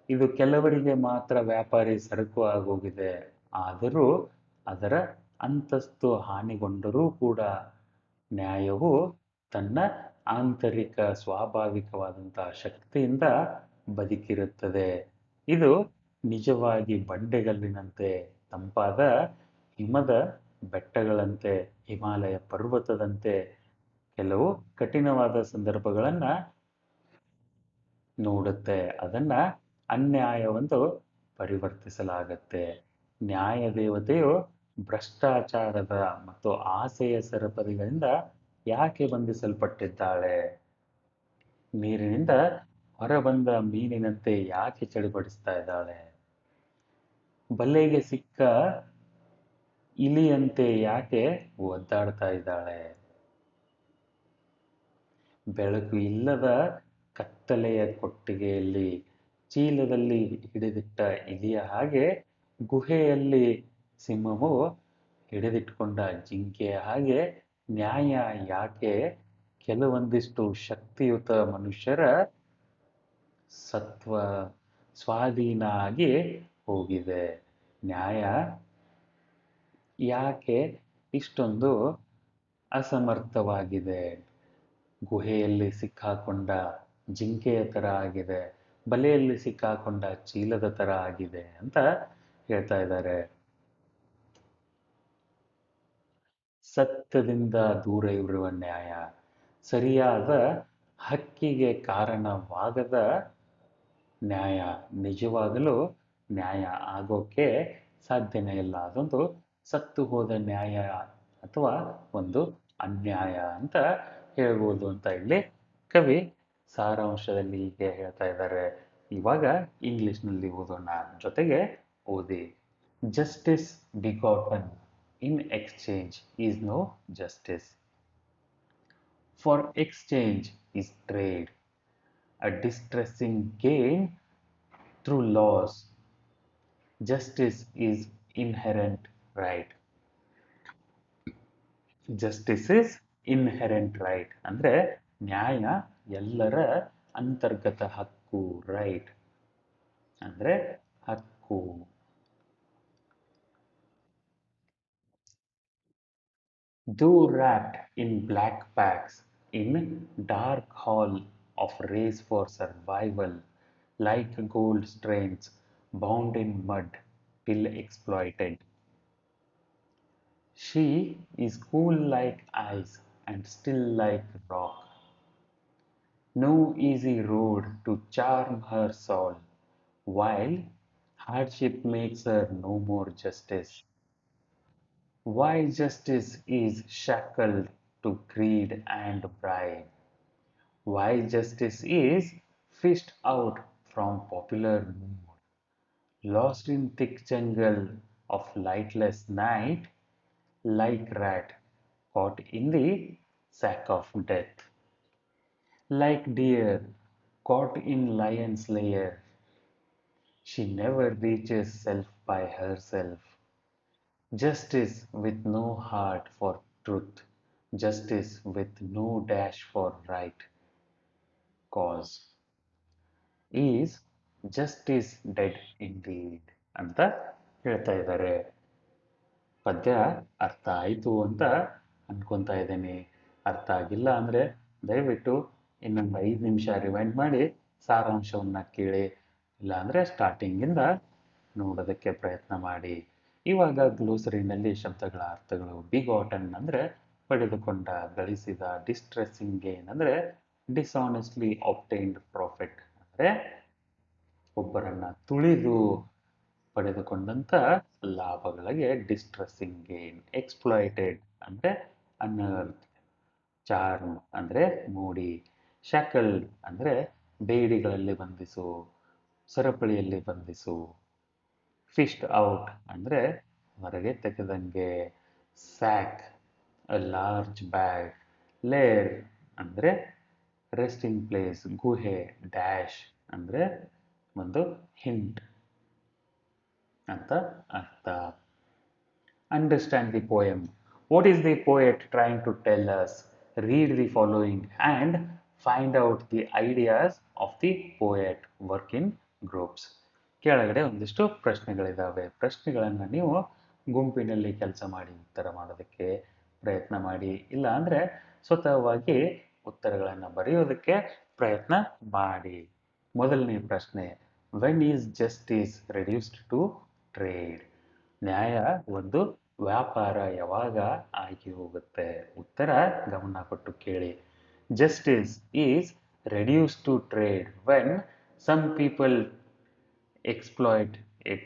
[SPEAKER 1] ಇದು ಕೆಲವರಿಗೆ ಮಾತ್ರ ವ್ಯಾಪಾರಿ ಸರಕು ಆಗೋಗಿದೆ. ಆದರೂ ಅದರ ಅಂತಸ್ತು ಹಾನಿಗೊಂಡರೂ ಕೂಡ ನ್ಯಾಯವು ತನ್ನ ಆಂತರಿಕ ಸ್ವಾಭಾವಿಕವಾದಂತಹ ಶಕ್ತಿಯಿಂದ ಬದುಕಿರುತ್ತದೆ. ಇದು ನಿಜವಾಗಿ ಬಂಡೆಗಲ್ಲಿನಂತೆ, ತಂಪಾದ ಹಿಮದ ಬೆಟ್ಟಗಳಂತೆ, ಹಿಮಾಲಯ ಪರ್ವತದಂತೆ ಕೆಲವು ಕಠಿಣವಾದ ಸಂದರ್ಭಗಳನ್ನ ನೋಡುತ್ತೆ. ಅದನ್ನ ಅನ್ಯಾಯವೆಂದು ಪರಿವರ್ತಿಸಲಾಗತ್ತೆ. ನ್ಯಾಯ ದೇವತೆಯು ಭ್ರಷ್ಟಾಚಾರದ ಮತ್ತು ಆಸೆಯ ಸರಪಳಿಗಳಿಂದ ಯಾಕೆ ಬಂಧಿಸಲ್ಪಟ್ಟಿದ್ದಾಳೆ? ನೀರಿನಿಂದ ಹೊರಬಂದ ಮೀನಿನಂತೆ ಯಾಕೆ ಚಡಿಪಡಿಸ್ತಾ ಇದ್ದಾಳೆ? ಬಲೆಗೆ ಸಿಕ್ಕ ಇಲಿಯಂತೆ ಯಾಕೆ ಒದ್ದಾಡ್ತಾ ಇದ್ದಾಳೆ? ಬೆಳಕು ಇಲ್ಲದ ಕತ್ತಲೆಯ ಕೊಟ್ಟಿಗೆಯಲ್ಲಿ ಚೀಲದಲ್ಲಿ ಹಿಡಿದಿಟ್ಟ ಇಲಿಯ ಹಾಗೆ, ಗುಹೆಯಲ್ಲಿ ಸಿಂಹವು ಹಿಡಿದಿಟ್ಕೊಂಡ ಜಿಂಕೆಯ ಹಾಗೆ ನ್ಯಾಯ ಯಾಕೆ ಕೆಲವೊಂದಿಷ್ಟು ಶಕ್ತಿಯುತ ಮನುಷ್ಯರ ಸತ್ವ ಸ್ವಾಧೀನ ಆಗಿ ಹೋಗಿದೆ? ನ್ಯಾಯ ಯಾಕೆ ಇಷ್ಟೊಂದು ಅಸಮರ್ಥವಾಗಿದೆ? ಗುಹೆಯಲ್ಲಿ ಸಿಕ್ಕಾಕೊಂಡ ಜಿಂಕೆಯ ತರ ಆಗಿದೆ, ಬಲೆಯಲ್ಲಿ ಸಿಕ್ಕಾಕೊಂಡ ಚೀಲದ ತರ ಆಗಿದೆ ಅಂತ ಹೇಳ್ತಾ ಇದ್ದಾರೆ. ಸತ್ಯದಿಂದ ದೂರ ಇರುವ ನ್ಯಾಯ, ಸರಿಯಾದ ಹಕ್ಕಿಗೆ ಕಾರಣವಾಗದ ನ್ಯಾಯ ನಿಜವಾಗಲೂ ನ್ಯಾಯ ಆಗೋಕೆ ಸಾಧ್ಯನೇ ಇಲ್ಲ. ಅದೊಂದು ಸತ್ತು ಹೋದ ನ್ಯಾಯ ಅಥವಾ ಒಂದು ಅನ್ಯಾಯ ಅಂತ ಹೇಳ್ಬೋದು ಅಂತ ಇಲ್ಲಿ ಕವಿ ಸಾರಾಂಶದಲ್ಲಿ ಹೀಗೆ ಹೇಳ್ತಾ ಇದ್ದಾರೆ. ಇವಾಗ ಇಂಗ್ಲಿಷ್ನಲ್ಲಿ ಓದೋಣ, ಜೊತೆಗೆ ಓದಿ. Justice begotten in exchange is no justice. For exchange is trade, a distressing gain through loss. Justice is inherent right. Justice is inherent right ಅಂದ್ರೆ ನ್ಯಾಯ ಎಲ್ಲರ ಅಂತರ್ಗತ ಹಕ್ಕು, ರೈಟ್ ಅಂದ್ರೆ ಹಕ್ಕು. Though wrapped in black packs, in dark hall of race for survival, like gold strains bound in mud till exploited. She is cool like ice and still like rock. No easy road to charm her soul, while hardship makes her no more justice. Why justice is shackled to greed and bribe. Why justice is fished out from popular mood. Lost in thick jungle of lightless night, like rat caught in the sack of death. Like deer caught in lion's lair, she never reaches self by herself. Justice with no heart for truth, justice with no dash for right cause. Is justice dead indeed ಅಂತ ಹೇಳ್ತಾ ಇದ್ದಾರೆ. ಪದ್ಯ ಅರ್ಥ ಆಯಿತು ಅಂತ ಅನ್ಕೊತಾ ಇದ್ದೀನಿ. ಅರ್ಥ ಆಗಿಲ್ಲ ಅಂದರೆ ದಯವಿಟ್ಟು ಇನ್ನೊಂದು 5 ನಿಮಿಷ ರಿವೈಂಡ್ ಮಾಡಿ ಸಾರಾಂಶವನ್ನು ಕೇಳಿ, ಇಲ್ಲಾಂದರೆ ಸ್ಟಾರ್ಟಿಂಗಿಂದ ನೋಡೋದಕ್ಕೆ ಪ್ರಯತ್ನ ಮಾಡಿ. ಇವಾಗ ಗ್ಲೋಸರಿನಲ್ಲಿ ಶಬ್ದಗಳ ಅರ್ಥಗಳು. ಬಿಗಾಟನ್ ಅಂದರೆ ಪಡೆದುಕೊಂಡ, ಗಳಿಸಿದ. ಡಿಸ್ಟ್ರೆಸ್ಸಿಂಗ್ ಗೇನ್ ಅಂದರೆ ಡಿಸಾನೆಸ್ಟ್ಲಿ ಆಬ್ಟೈನ್ಡ್ ಪ್ರಾಫಿಟ್ ಅಂದರೆ ಒಬ್ಬರನ್ನ ತುಳಿದು ಪಡೆದುಕೊಂಡಂತ ಲಾಭಗಳಿಗೆ ಡಿಸ್ಟ್ರೆಸ್ಸಿಂಗ್ ಗೇನ್. ಎಕ್ಸ್ಪ್ಲಾಯ್ಟೆಡ್ ಅಂದರೆ ಅನರ್ತ್. ಚಾರ್ಮ್ ಅಂದರೆ ಮೋಡಿ. ಶಾಕಲ್ಡ್ ಅಂದರೆ ಬೇಡಿಗಳಲ್ಲಿ ಬಂಧಿಸು, ಸರಪಳಿಯಲ್ಲಿ ಬಂಧಿಸು. ಫಿಶ್ಡ್ ಔಟ್ ಅಂದರೆ ಹೊರಗೆ ತೆಗೆದಂಗೆ. Sack a large bag. Lair ಅಂದರೆ ರೆಸ್ಟಿಂಗ್ ಪ್ಲೇಸ್, ಗುಹೆ. ಡ್ಯಾಶ್ ಅಂದರೆ ಒಂದು ಹಿಂಟ್ ಅಂತ ಅರ್ಥ. Understand the poem. What is the poet trying to tell us? Read the following and find out the ideas of the poet. Work in groups. ಕೆಳಗಡೆ ಒಂದಿಷ್ಟು ಪ್ರಶ್ನೆಗಳಿದ್ದಾವೆ. ಪ್ರಶ್ನೆಗಳನ್ನು ನೀವು ಗುಂಪಿನಲ್ಲಿ ಕೆಲಸ ಮಾಡಿ ಉತ್ತರ ಮಾಡೋದಕ್ಕೆ ಪ್ರಯತ್ನ ಮಾಡಿ. ಇಲ್ಲ ಅಂದರೆ ಸ್ವತಃವಾಗಿ ಉತ್ತರಗಳನ್ನು ಬರೆಯೋದಕ್ಕೆ ಪ್ರಯತ್ನ ಮಾಡಿ. ಮೊದಲನೇ ಪ್ರಶ್ನೆ, when is justice reduced to trade? ನ್ಯಾಯ ಒಂದು ವ್ಯಾಪಾರ ಯಾವಾಗ ಆಗಿ ಹೋಗುತ್ತೆ? ಉತ್ತರ ಗಮನ ಕೊಟ್ಟು ಕೇಳಿ. Justice is reduce to trade when some people exploit it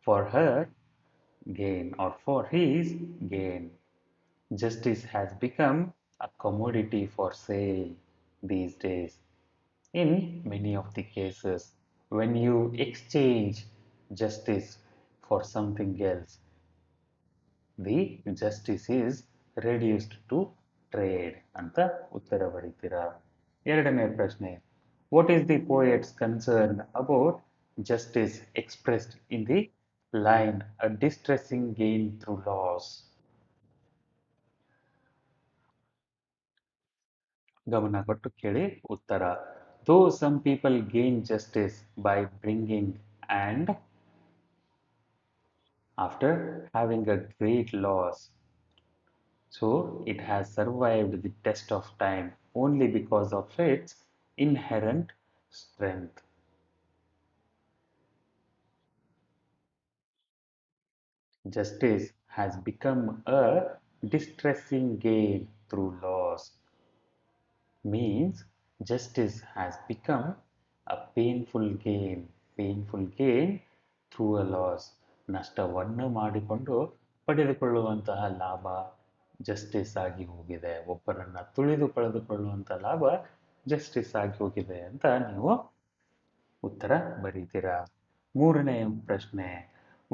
[SPEAKER 1] for her gain or for his gain. Justice has become a commodity for sale these days. In many of the cases, when you exchange justice for something else, the justice is reduced to trade ಅಂತ ಉತ್ತರ ಬರೀತೀರಾ. ಎರಡನೇ ಪ್ರಶ್ನೆ, what is the poet's concern about justice expressed in the line a distressing gain through loss? ಗಮನ ಕೊಟ್ಟು ಕೇಳಿ ಉತ್ತರ. Though some people gain justice by bringing and after having a great loss, so it has survived the test of time only because of its inherent strength. Justice has become a distressing gain through loss. Means justice has become a painful gain through a loss. ನಷ್ಟವನ್ನು ಮಾಡಿಕೊಂಡು ಪಡೆದುಕೊಳ್ಳುವಂತಹ ಲಾಭ ಜಸ್ಟಿಸ್ ಆಗಿ ಹೋಗಿದೆ. ಒಬ್ಬರನ್ನ ತುಳಿದು ಪಡೆದುಕೊಳ್ಳುವಂಥ ಲಾಭ ಜಸ್ಟಿಸ್ ಆಗಿ ಹೋಗಿದೆ ಅಂತ ನೀವು ಉತ್ತರ ಬರೀತೀರಾ? ಮೂರನೇ ಪ್ರಶ್ನೆ.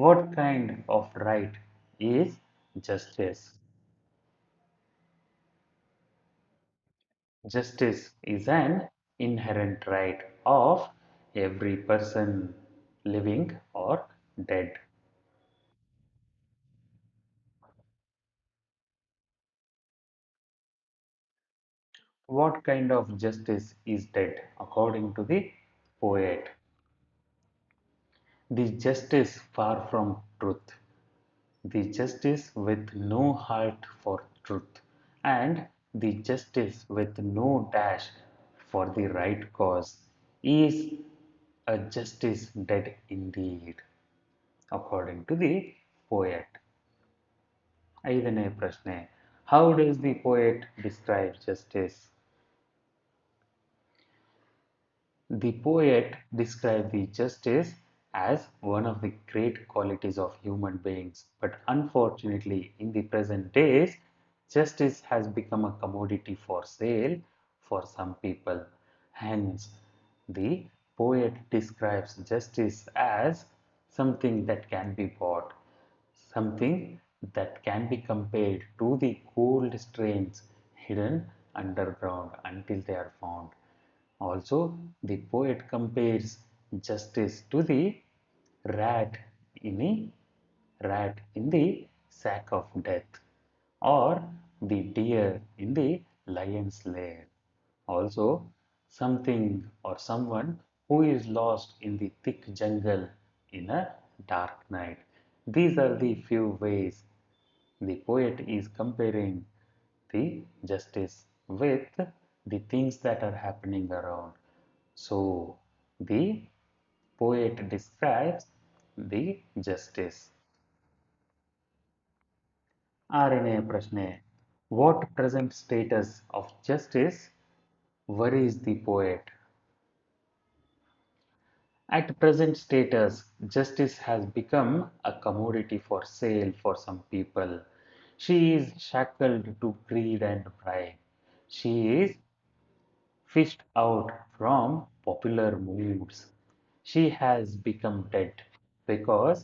[SPEAKER 1] What kind of right is justice? Justice is an inherent right of every person, living or dead. What kind of justice is dead? According to the poet, the justice far from truth, the justice with no heart for truth, and the justice with no dash for the right cause is a justice dead indeed, according to the poet. ಐದನೇ ಪ್ರಶ್ನೆ. How does the poet describe justice? The poet described the justice as one of the great qualities of human beings, but unfortunately, in the present days, justice has become a commodity for sale for some people. Hence, the poet describes justice as something that can be bought, something that can be compared to the gold strains hidden underground until they are found. Also, the poet compares justice to the rat in a rat in the sack of death, or the deer in the lion's lair. Also, something or someone who is lost in the thick jungle in a dark night. These are the few ways the poet is comparing the justice with the things that are happening around. So, the poet describes the justice. ಆರನೆಯ ಪ್ರಶ್ನೆ. What present status of justice worries the poet? At present status, justice has become a commodity for sale for some people. She is shackled to greed and pride. She is fished out from popular moods. She has become dead because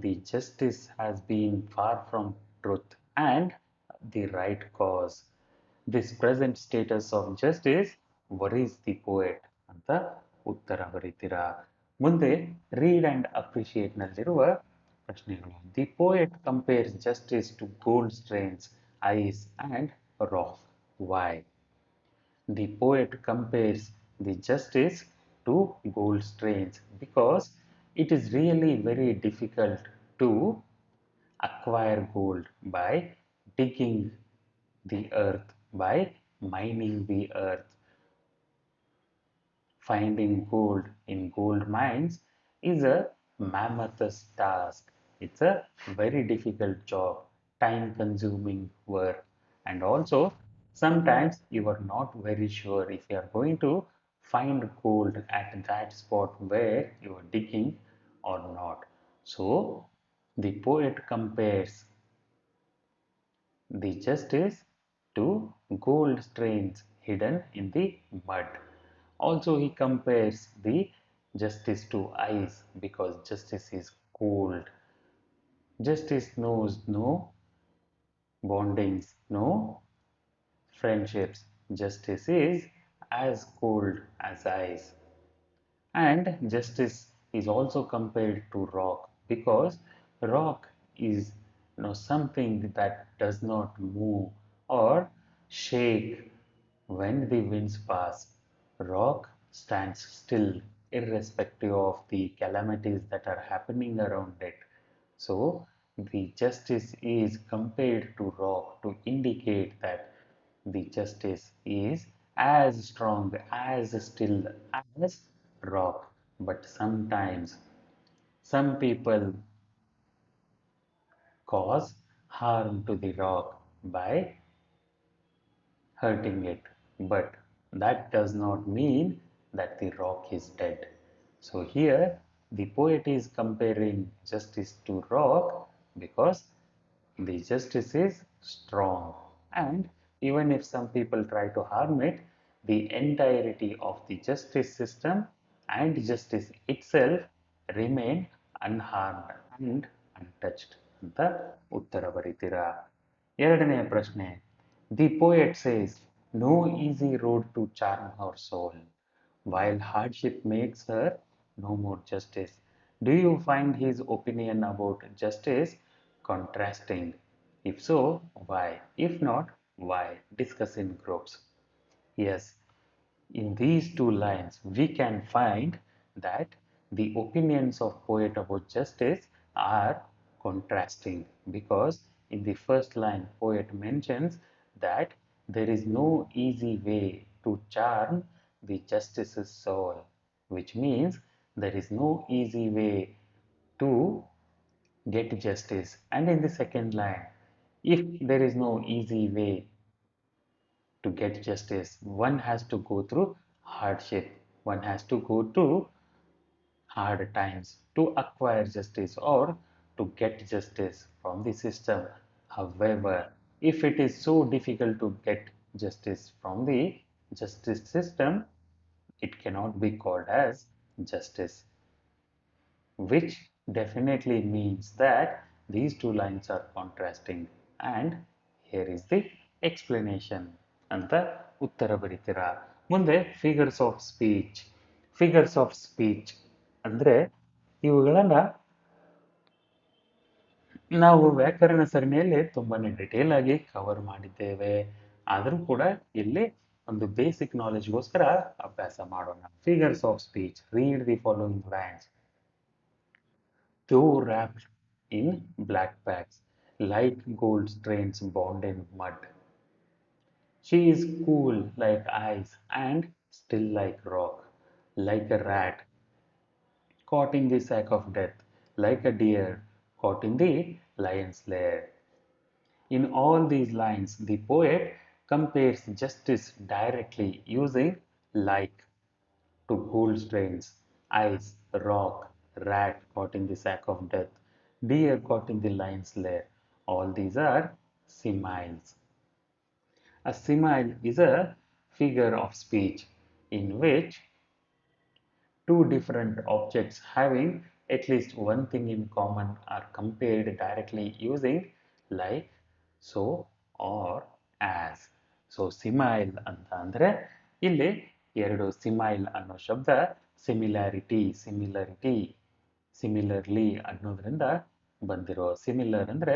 [SPEAKER 1] the justice has been far from truth and the right cause. This present status of justice worries the poet ಅಂತ ಉತ್ತರ ಬರೀತೀರಾ? ಮುಂದೆ ರೀಡ್ ಅಂಡ್ ಅಪ್ರಿಷಿಯೇಟ್ ನಲ್ಲಿರುವ ಪ್ರಶ್ನೆಗಳು. The poet compares justice to gold strains, ice and rock. Why? The poet compares the justice to gold strains because it is really very difficult to acquire gold by digging the earth, by mining the earth. Finding gold in gold mines is a mammothous task. It's a very difficult job, time consuming work, and also sometimes you are not very sure if you are going to find gold at that spot where you are digging or not. So the poet compares the justice to gold strains hidden in the mud. Also, he compares the justice to ice because justice is cold. Justice knows no bondings, no friendships. Justice is as cold as ice. And justice is also compared to rock because rock is something that does not move or shake when the winds pass. Rock stands still irrespective of the calamities that are happening around it. So the justice is compared to rock to indicate that the justice is as strong, as still as rock. But sometimes some people cause harm to the rock by hurting it. But that does not mean that the rock is dead. So here the poet is comparing justice to rock because the justice is strong, and even if some people try to harm it, the entirety of the justice system and justice itself remain unharmed and untouched ಅಂತ ಉತ್ತರ ಬರೀತೀರಾ. ಎರಡನೆಯ ಪ್ರಶ್ನೆ. The poet says, no easy road to charm her soul, while hardship makes her no more justice. Do you find his opinion about justice contrasting? If so, why? If not, why? Discuss in groups. Yes, in these two lines, we can find that the opinions of poet about justice are contrasting because in the first line, poet mentions that there is no easy way to charm the justice's soul, which means there is no easy way to get justice. And in the second line, if there is no easy way to get justice, one has to go through hardship, one has to go through hard times to acquire justice or to get justice from the system. However, if it is so difficult to get justice from the justice system, it cannot be called as justice, which definitely means that these two lines are contrasting. And here is the explanation ಅಂತ ಉತ್ತರ ಬರೀತೀರಾ. ಮುಂದೆ ಫಿಗರ್ಸ್ ಆಫ್ ಸ್ಪೀಚ್ ಅಂದರೆ ಇವುಗಳನ್ನು ನಾವು ವ್ಯಾಕರಣ ಸರಣಿಯಲ್ಲಿ ತುಂಬಾನೇ ಡಿಟೇಲ್ ಆಗಿ ಕವರ್ ಮಾಡಿದ್ದೇವೆ. ಆದರೂ ಕೂಡ ಇಲ್ಲಿ ಒಂದು ಬೇಸಿಕ್ ನಾಲೆಜ್ಗೋಸ್ಕರ ಅಭ್ಯಾಸ ಮಾಡೋಣ. Figures of speech. Read the following lines. Though wrapped in black bags, like gold strains bound in mud. She is cool like ice and still like rock, like a rat caught in the sack of death, like a deer caught in the lion's lair. In all these lines, the poet compares justice directly using like to gold strains, ice, rock, rat caught in the sack of death, deer caught in the lion's lair. All these are similes. A simile is a figure of speech in which two different objects having at least one thing in common are compared directly using like, so, or as. So simile ಅಂತ ಅಂದರೆ ಇಲ್ಲಿ ಎರಡು ಸಿಮೈಲ್ ಅನ್ನೋ ಶಬ್ದ ಸಿಮಿಲರ್ಲಿ ಅನ್ನೋದ್ರಿಂದ ಬಂದಿರೋ. ಸಿಮಿಲರ್ ಅಂದರೆ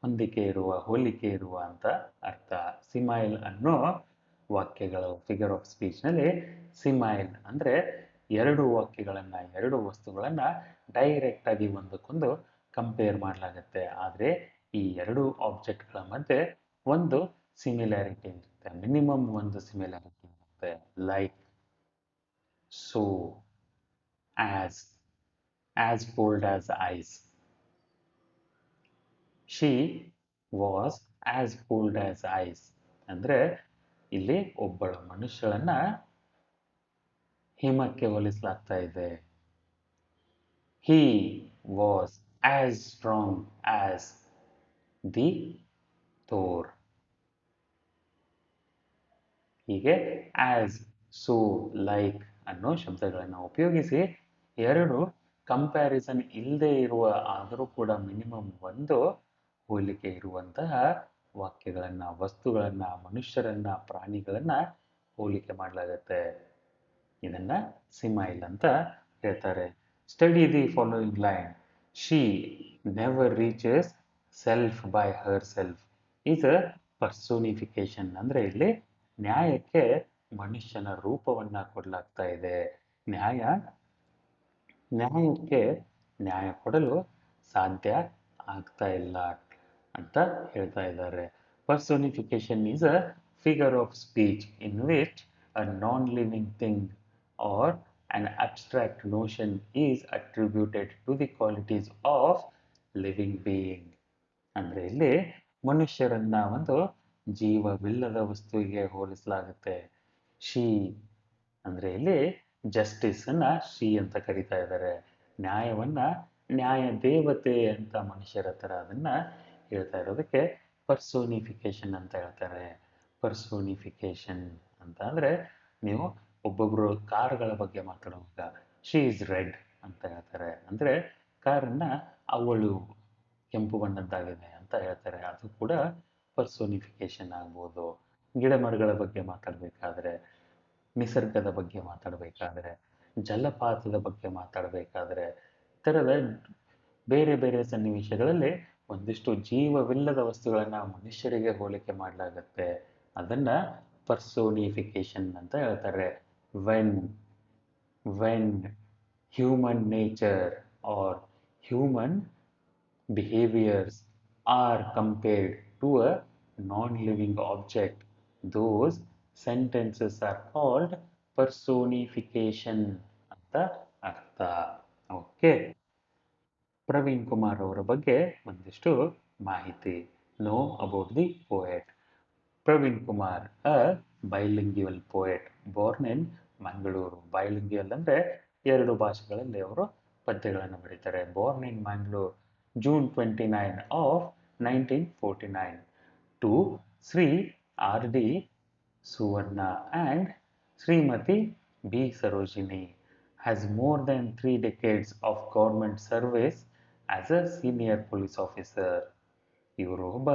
[SPEAKER 1] ಹೊಂದಿಕೆ ಇರುವ, ಹೋಲಿಕೆ ಇರುವ ಅಂತ ಅರ್ಥ. ಸಿಮೈಲ್ ಅನ್ನೋ ವಾಕ್ಯಗಳು ಫಿಗರ್ ಆಫ್ ಸ್ಪೀಚ್ನಲ್ಲಿ ಸಿಮೈಲ್ ಅಂದರೆ ಎರಡು ವಾಕ್ಯಗಳನ್ನು, ಎರಡು ವಸ್ತುಗಳನ್ನು ಡೈರೆಕ್ಟಾಗಿ ಒಂದಕ್ಕೊಂದು ಕಂಪೇರ್ ಮಾಡಲಾಗುತ್ತೆ. ಆದರೆ ಈ ಎರಡು ಆಬ್ಜೆಕ್ಟ್ಗಳ ಮಧ್ಯೆ ಒಂದು ಸಿಮಿಲಾರಿಟಿ ಇರುತ್ತೆ, ಮಿನಿಮಮ್ ಒಂದು ಸಿಮಿಲಾರಿಟಿ ಇರುತ್ತೆ. Like, so, as cold as ice. She was as cold as ice. ಅಂದರೆ ಇಲ್ಲಿ ಒಬ್ಬಳ ಮನುಷ್ಯಳನ್ನ ಹಿಮಕ್ಕೆ ಹೋಲಿಸಲಾಗ್ತಾ ಇದೆ. He was as strong as the Thor. ಹೀಗೆ ಆಸ್, ಸೋ, ಲೈಕ್ ಅನ್ನೋ ಶಬ್ದಗಳನ್ನು ಉಪಯೋಗಿಸಿ ಎರಡು ಕಂಪ್ಯಾರಿಸನ್ ಇಲ್ಲದೆ ಇರುವ ಆದರೂ ಕೂಡ ಮಿನಿಮಮ್ ಒಂದು ಹೋಲಿಕೆ ಇರುವಂತಹ ವಾಕ್ಯಗಳನ್ನು, ವಸ್ತುಗಳನ್ನು, ಮನುಷ್ಯರನ್ನ, ಪ್ರಾಣಿಗಳನ್ನ ಹೋಲಿಕೆ ಮಾಡಲಾಗತ್ತೆ. ಇದನ್ನ ಸಿಮೈಲ್ ಅಂತ ಹೇಳ್ತಾರೆ. Study the following line. She never reaches self by Har self is a personification. ಅಂದರೆ ಇಲ್ಲಿ ನ್ಯಾಯಕ್ಕೆ ಮನುಷ್ಯನ ರೂಪವನ್ನ ಕೊಡಲಾಗ್ತಾ ಇದೆ. ನ್ಯಾಯಕ್ಕೆ ನ್ಯಾಯ ಕೊಡಲು ಸಾಧ್ಯ ಆಗ್ತಾ ಇಲ್ಲ ಅಂತ ಹೇಳ್ತಾ ಇದ್ದಾರೆ. Personification is a figure of speech in which a non-living thing or an abstract notion is attributed to the qualities of living being. ಅಂದರೆ ಇಲ್ಲಿ ಮನುಷ್ಯರನ್ನ ಒಂದು ಜೀವವಿಲ್ಲದ ವಸ್ತುವಿಗೆ ಹೋಲಿಸಲಾಗುತ್ತೆ. ಶಿ ಅಂದರೆ ಇಲ್ಲಿ ಜಸ್ಟಿಸ್ ಅನ್ನ ಶಿ ಅಂತ ಕರೀತಾ ಇದ್ದಾರೆ. ನ್ಯಾಯವನ್ನ ನ್ಯಾಯ ದೇವತೆ ಅಂತ ಮನುಷ್ಯರ ಥರ ಅದನ್ನ ಹೇಳ್ತಾ ಇರೋದಕ್ಕೆ ಪರ್ಸೋನಿಫಿಕೇಶನ್ ಅಂತ ಹೇಳ್ತಾರೆ. ಪರ್ಸೋನಿಫಿಕೇಶನ್ ಅಂತ ಅಂದರೆ ನೀವು ಒಬ್ಬೊಬ್ಬರು ಕಾರುಗಳ ಬಗ್ಗೆ ಮಾತಾಡುವಾಗ ಶಿ ಈಸ್ ರೆಡ್ ಅಂತ ಹೇಳ್ತಾರೆ. ಅಂದರೆ ಕಾರನ್ನ ಅವಳು ಕೆಂಪು ಬಣ್ಣದ್ದಾಗಿದೆ ಅಂತ ಹೇಳ್ತಾರೆ. ಅದು ಕೂಡ ಪರ್ಸೋನಿಫಿಕೇಶನ್ ಆಗ್ಬೋದು. ಗಿಡ ಮರಗಳ ಬಗ್ಗೆ ಮಾತಾಡಬೇಕಾದ್ರೆ, ನಿಸರ್ಗದ ಬಗ್ಗೆ ಮಾತಾಡಬೇಕಾದ್ರೆ, ಜಲಪಾತದ ಬಗ್ಗೆ ಮಾತಾಡಬೇಕಾದ್ರೆ, ಈ ಥರದ ಬೇರೆ ಬೇರೆ ಸನ್ನಿವೇಶಗಳಲ್ಲಿ ಒಂದಿಷ್ಟು ಜೀವವಿಲ್ಲದ ವಸ್ತುಗಳನ್ನು ಮನುಷ್ಯರಿಗೆ ಹೋಲಿಕೆ ಮಾಡಲಾಗತ್ತೆ. ಅದನ್ನ ಪರ್ಸೋನಿಫಿಕೇಶನ್ ಅಂತ ಹೇಳ್ತಾರೆ. When when human nature or human behaviors are compared to a non-living object, those sentences are called personification ಅಂತ ಅರ್ಥ. ಓಕೆ, ಪ್ರವೀಣ್ ಕುಮಾರ್ ಅವರ ಬಗ್ಗೆ ಒಂದಿಷ್ಟು ಮಾಹಿತಿ. Know about the poet. Praveen Kumar, a bilingual poet born in Mangaluru. Bilingual ಅಂದರೆ ಎರಡು ಭಾಷೆಗಳಲ್ಲಿ ಅವರು ಪದ್ಯಗಳನ್ನು ಬರೀತಾರೆ. born in Mangalore, June 29 of 1949 to Sri R.D. Suvarna and Srimati B. Sarojini, has more than 3 decades of government service as a senior police officer. ಇವರು ಒಬ್ಬ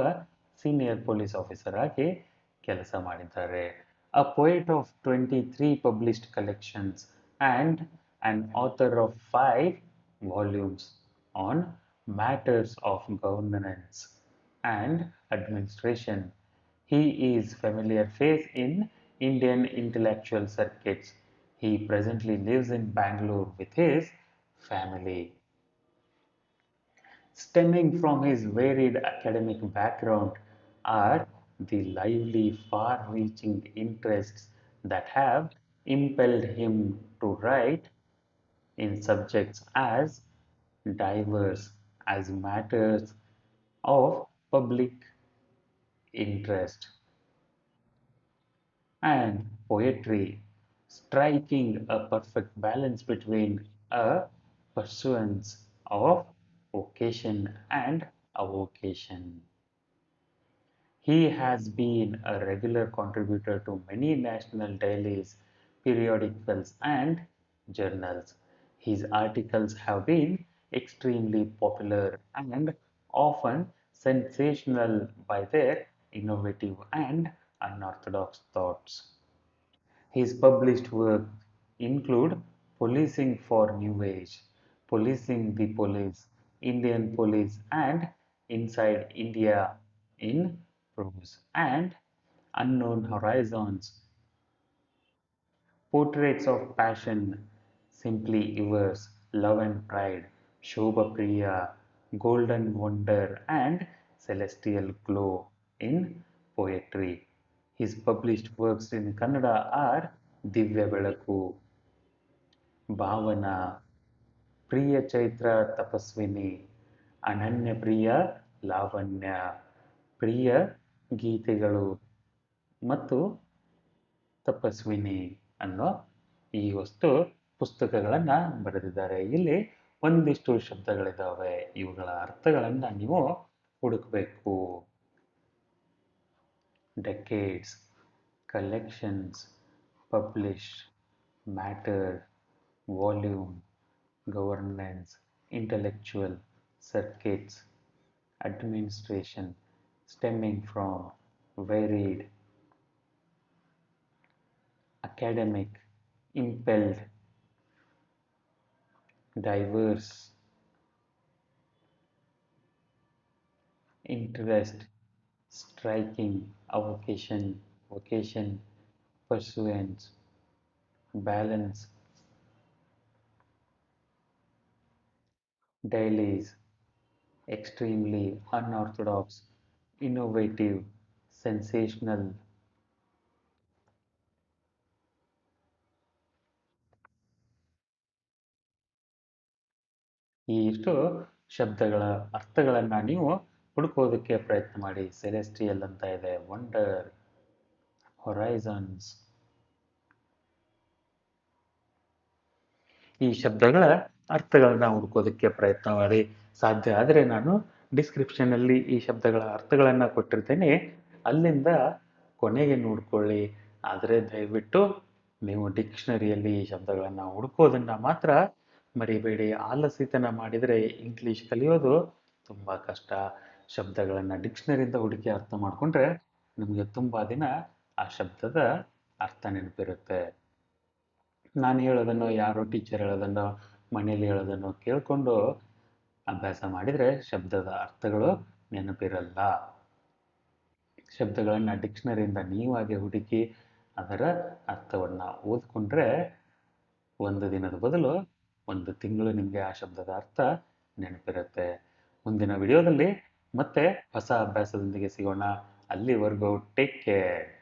[SPEAKER 1] ಸೀನಿಯರ್ ಪೊಲೀಸ್ ಆಫೀಸರ್ ಆಗಿ ಕೆಲಸ ಮಾಡಿದ್ದಾರೆ. A poet of 23 published collections and an author of 5 volumes on matters of governance and administration. He is familiar face in Indian intellectual circuits. He presently lives in Bangalore with his family. Stemming from his varied academic background are the lively, far-reaching interests that have impelled him to write in subjects as diverse as matters of public interest and poetry, striking a perfect balance between a pursuance of vocation and avocation. He has been a regular contributor to many national dailies, periodicals, and journals. His articles have been extremely popular and often sensational by their innovative and unorthodox thoughts. His published works include Policing for New Age, Policing the Police, Indian Police, and Inside India in Prose, and Unknown Horizons, Portraits of Passion, Simply Yours, Love and Pride, Shobha Priya, Golden Wonder, and Celestial Glow in Poetry. His published works in Kannada are Divya Belaku, Bhavana, ಪ್ರಿಯ ಚೈತ್ರ ತಪಸ್ವಿನಿ, ಅನನ್ಯ ಪ್ರಿಯ ಲಾವಣ್ಯ, ಪ್ರಿಯ ಗೀತೆಗಳು ಮತ್ತು ತಪಸ್ವಿನಿ ಅನ್ನೋ ಈ ವಸ್ತು ಪುಸ್ತಕಗಳನ್ನು ಬರೆದಿದ್ದಾರೆ. ಇಲ್ಲಿ ಒಂದಿಷ್ಟು ಶಬ್ದಗಳಿದ್ದಾವೆ, ಇವುಗಳ ಅರ್ಥಗಳನ್ನು ನೀವು ಹುಡುಕಬೇಕು. Decades, collections, publish, matter, volume, governance, intellectual, circuits, administration, stemming from, varied, academic, impelled, diverse, interest, striking, avocation, vocation, pursuance, balance, dailies, extremely unorthodox, innovative, sensational. ಈ ಇಷ್ಟು ಶಬ್ದಗಳ ಅರ್ಥಗಳನ್ನು ನೀವು ಹುಡುಕೋದಕ್ಕೆ ಪ್ರಯತ್ನ ಮಾಡಿ. ಸೆಲೆಸ್ಟಿಯಲ್ ಅಂತ ಇದೆ, ವಂಡರ್, ಹೊರೈಸನ್ಸ್. ಈ ಶಬ್ದಗಳ ಅರ್ಥಗಳನ್ನ ಹುಡುಕೋದಕ್ಕೆ ಪ್ರಯತ್ನ ಮಾಡಿ. ಸಾಧ್ಯ ಆದರೆ ನಾನು ಡಿಸ್ಕ್ರಿಪ್ಷನಲ್ಲಿ ಈ ಶಬ್ದಗಳ ಅರ್ಥಗಳನ್ನು ಕೊಟ್ಟಿರ್ತೇನೆ, ಅಲ್ಲಿಂದ ಕೊನೆಗೆ ನೋಡ್ಕೊಳ್ಳಿ. ಆದರೆ ದಯವಿಟ್ಟು ನೀವು ಡಿಕ್ಷನರಿಯಲ್ಲಿ ಶಬ್ದಗಳನ್ನು ಹುಡುಕೋದನ್ನು ಮಾತ್ರ ಮರಿಬೇಡಿ. ಆಲಸ್ಯತನ ಮಾಡಿದರೆ ಇಂಗ್ಲೀಷ್ ಕಲಿಯೋದು ತುಂಬ ಕಷ್ಟ. ಶಬ್ದಗಳನ್ನು ಡಿಕ್ಷನರಿಯಿಂದ ಹುಡುಕಿ ಅರ್ಥ ಮಾಡಿಕೊಂಡ್ರೆ ನಿಮಗೆ ತುಂಬ ದಿನ ಆ ಶಬ್ದದ ಅರ್ಥ ನೆನಪಿರುತ್ತೆ. ನಾನು ಹೇಳೋದನ್ನು, ಯಾರೋ ಟೀಚರ್ ಹೇಳೋದನ್ನು, ಮನೇಲಿ ಹೇಳೋದನ್ನು ಕೇಳಿಕೊಂಡು ಅಭ್ಯಾಸ ಮಾಡಿದರೆ ಶಬ್ದದ ಅರ್ಥಗಳು ನೆನಪಿರಲ್ಲ. ಶಬ್ದಗಳನ್ನು ಡಿಕ್ಷನರಿಯಿಂದ ನೀವಾಗೆ ಹುಡುಕಿ ಅದರ ಅರ್ಥವನ್ನು ಓದ್ಕೊಂಡ್ರೆ ಒಂದು ದಿನದ ಬದಲು ಒಂದು ತಿಂಗಳು ನಿಮಗೆ ಆ ಶಬ್ದದ ಅರ್ಥ ನೆನಪಿರುತ್ತೆ. ಮುಂದಿನ ವಿಡಿಯೋದಲ್ಲಿ ಮತ್ತೆ ಹೊಸ ಅಭ್ಯಾಸದೊಂದಿಗೆ ಸಿಗೋಣ. ಅಲ್ಲಿವರೆಗೂ ಟೇಕ್ ಕೇರ್.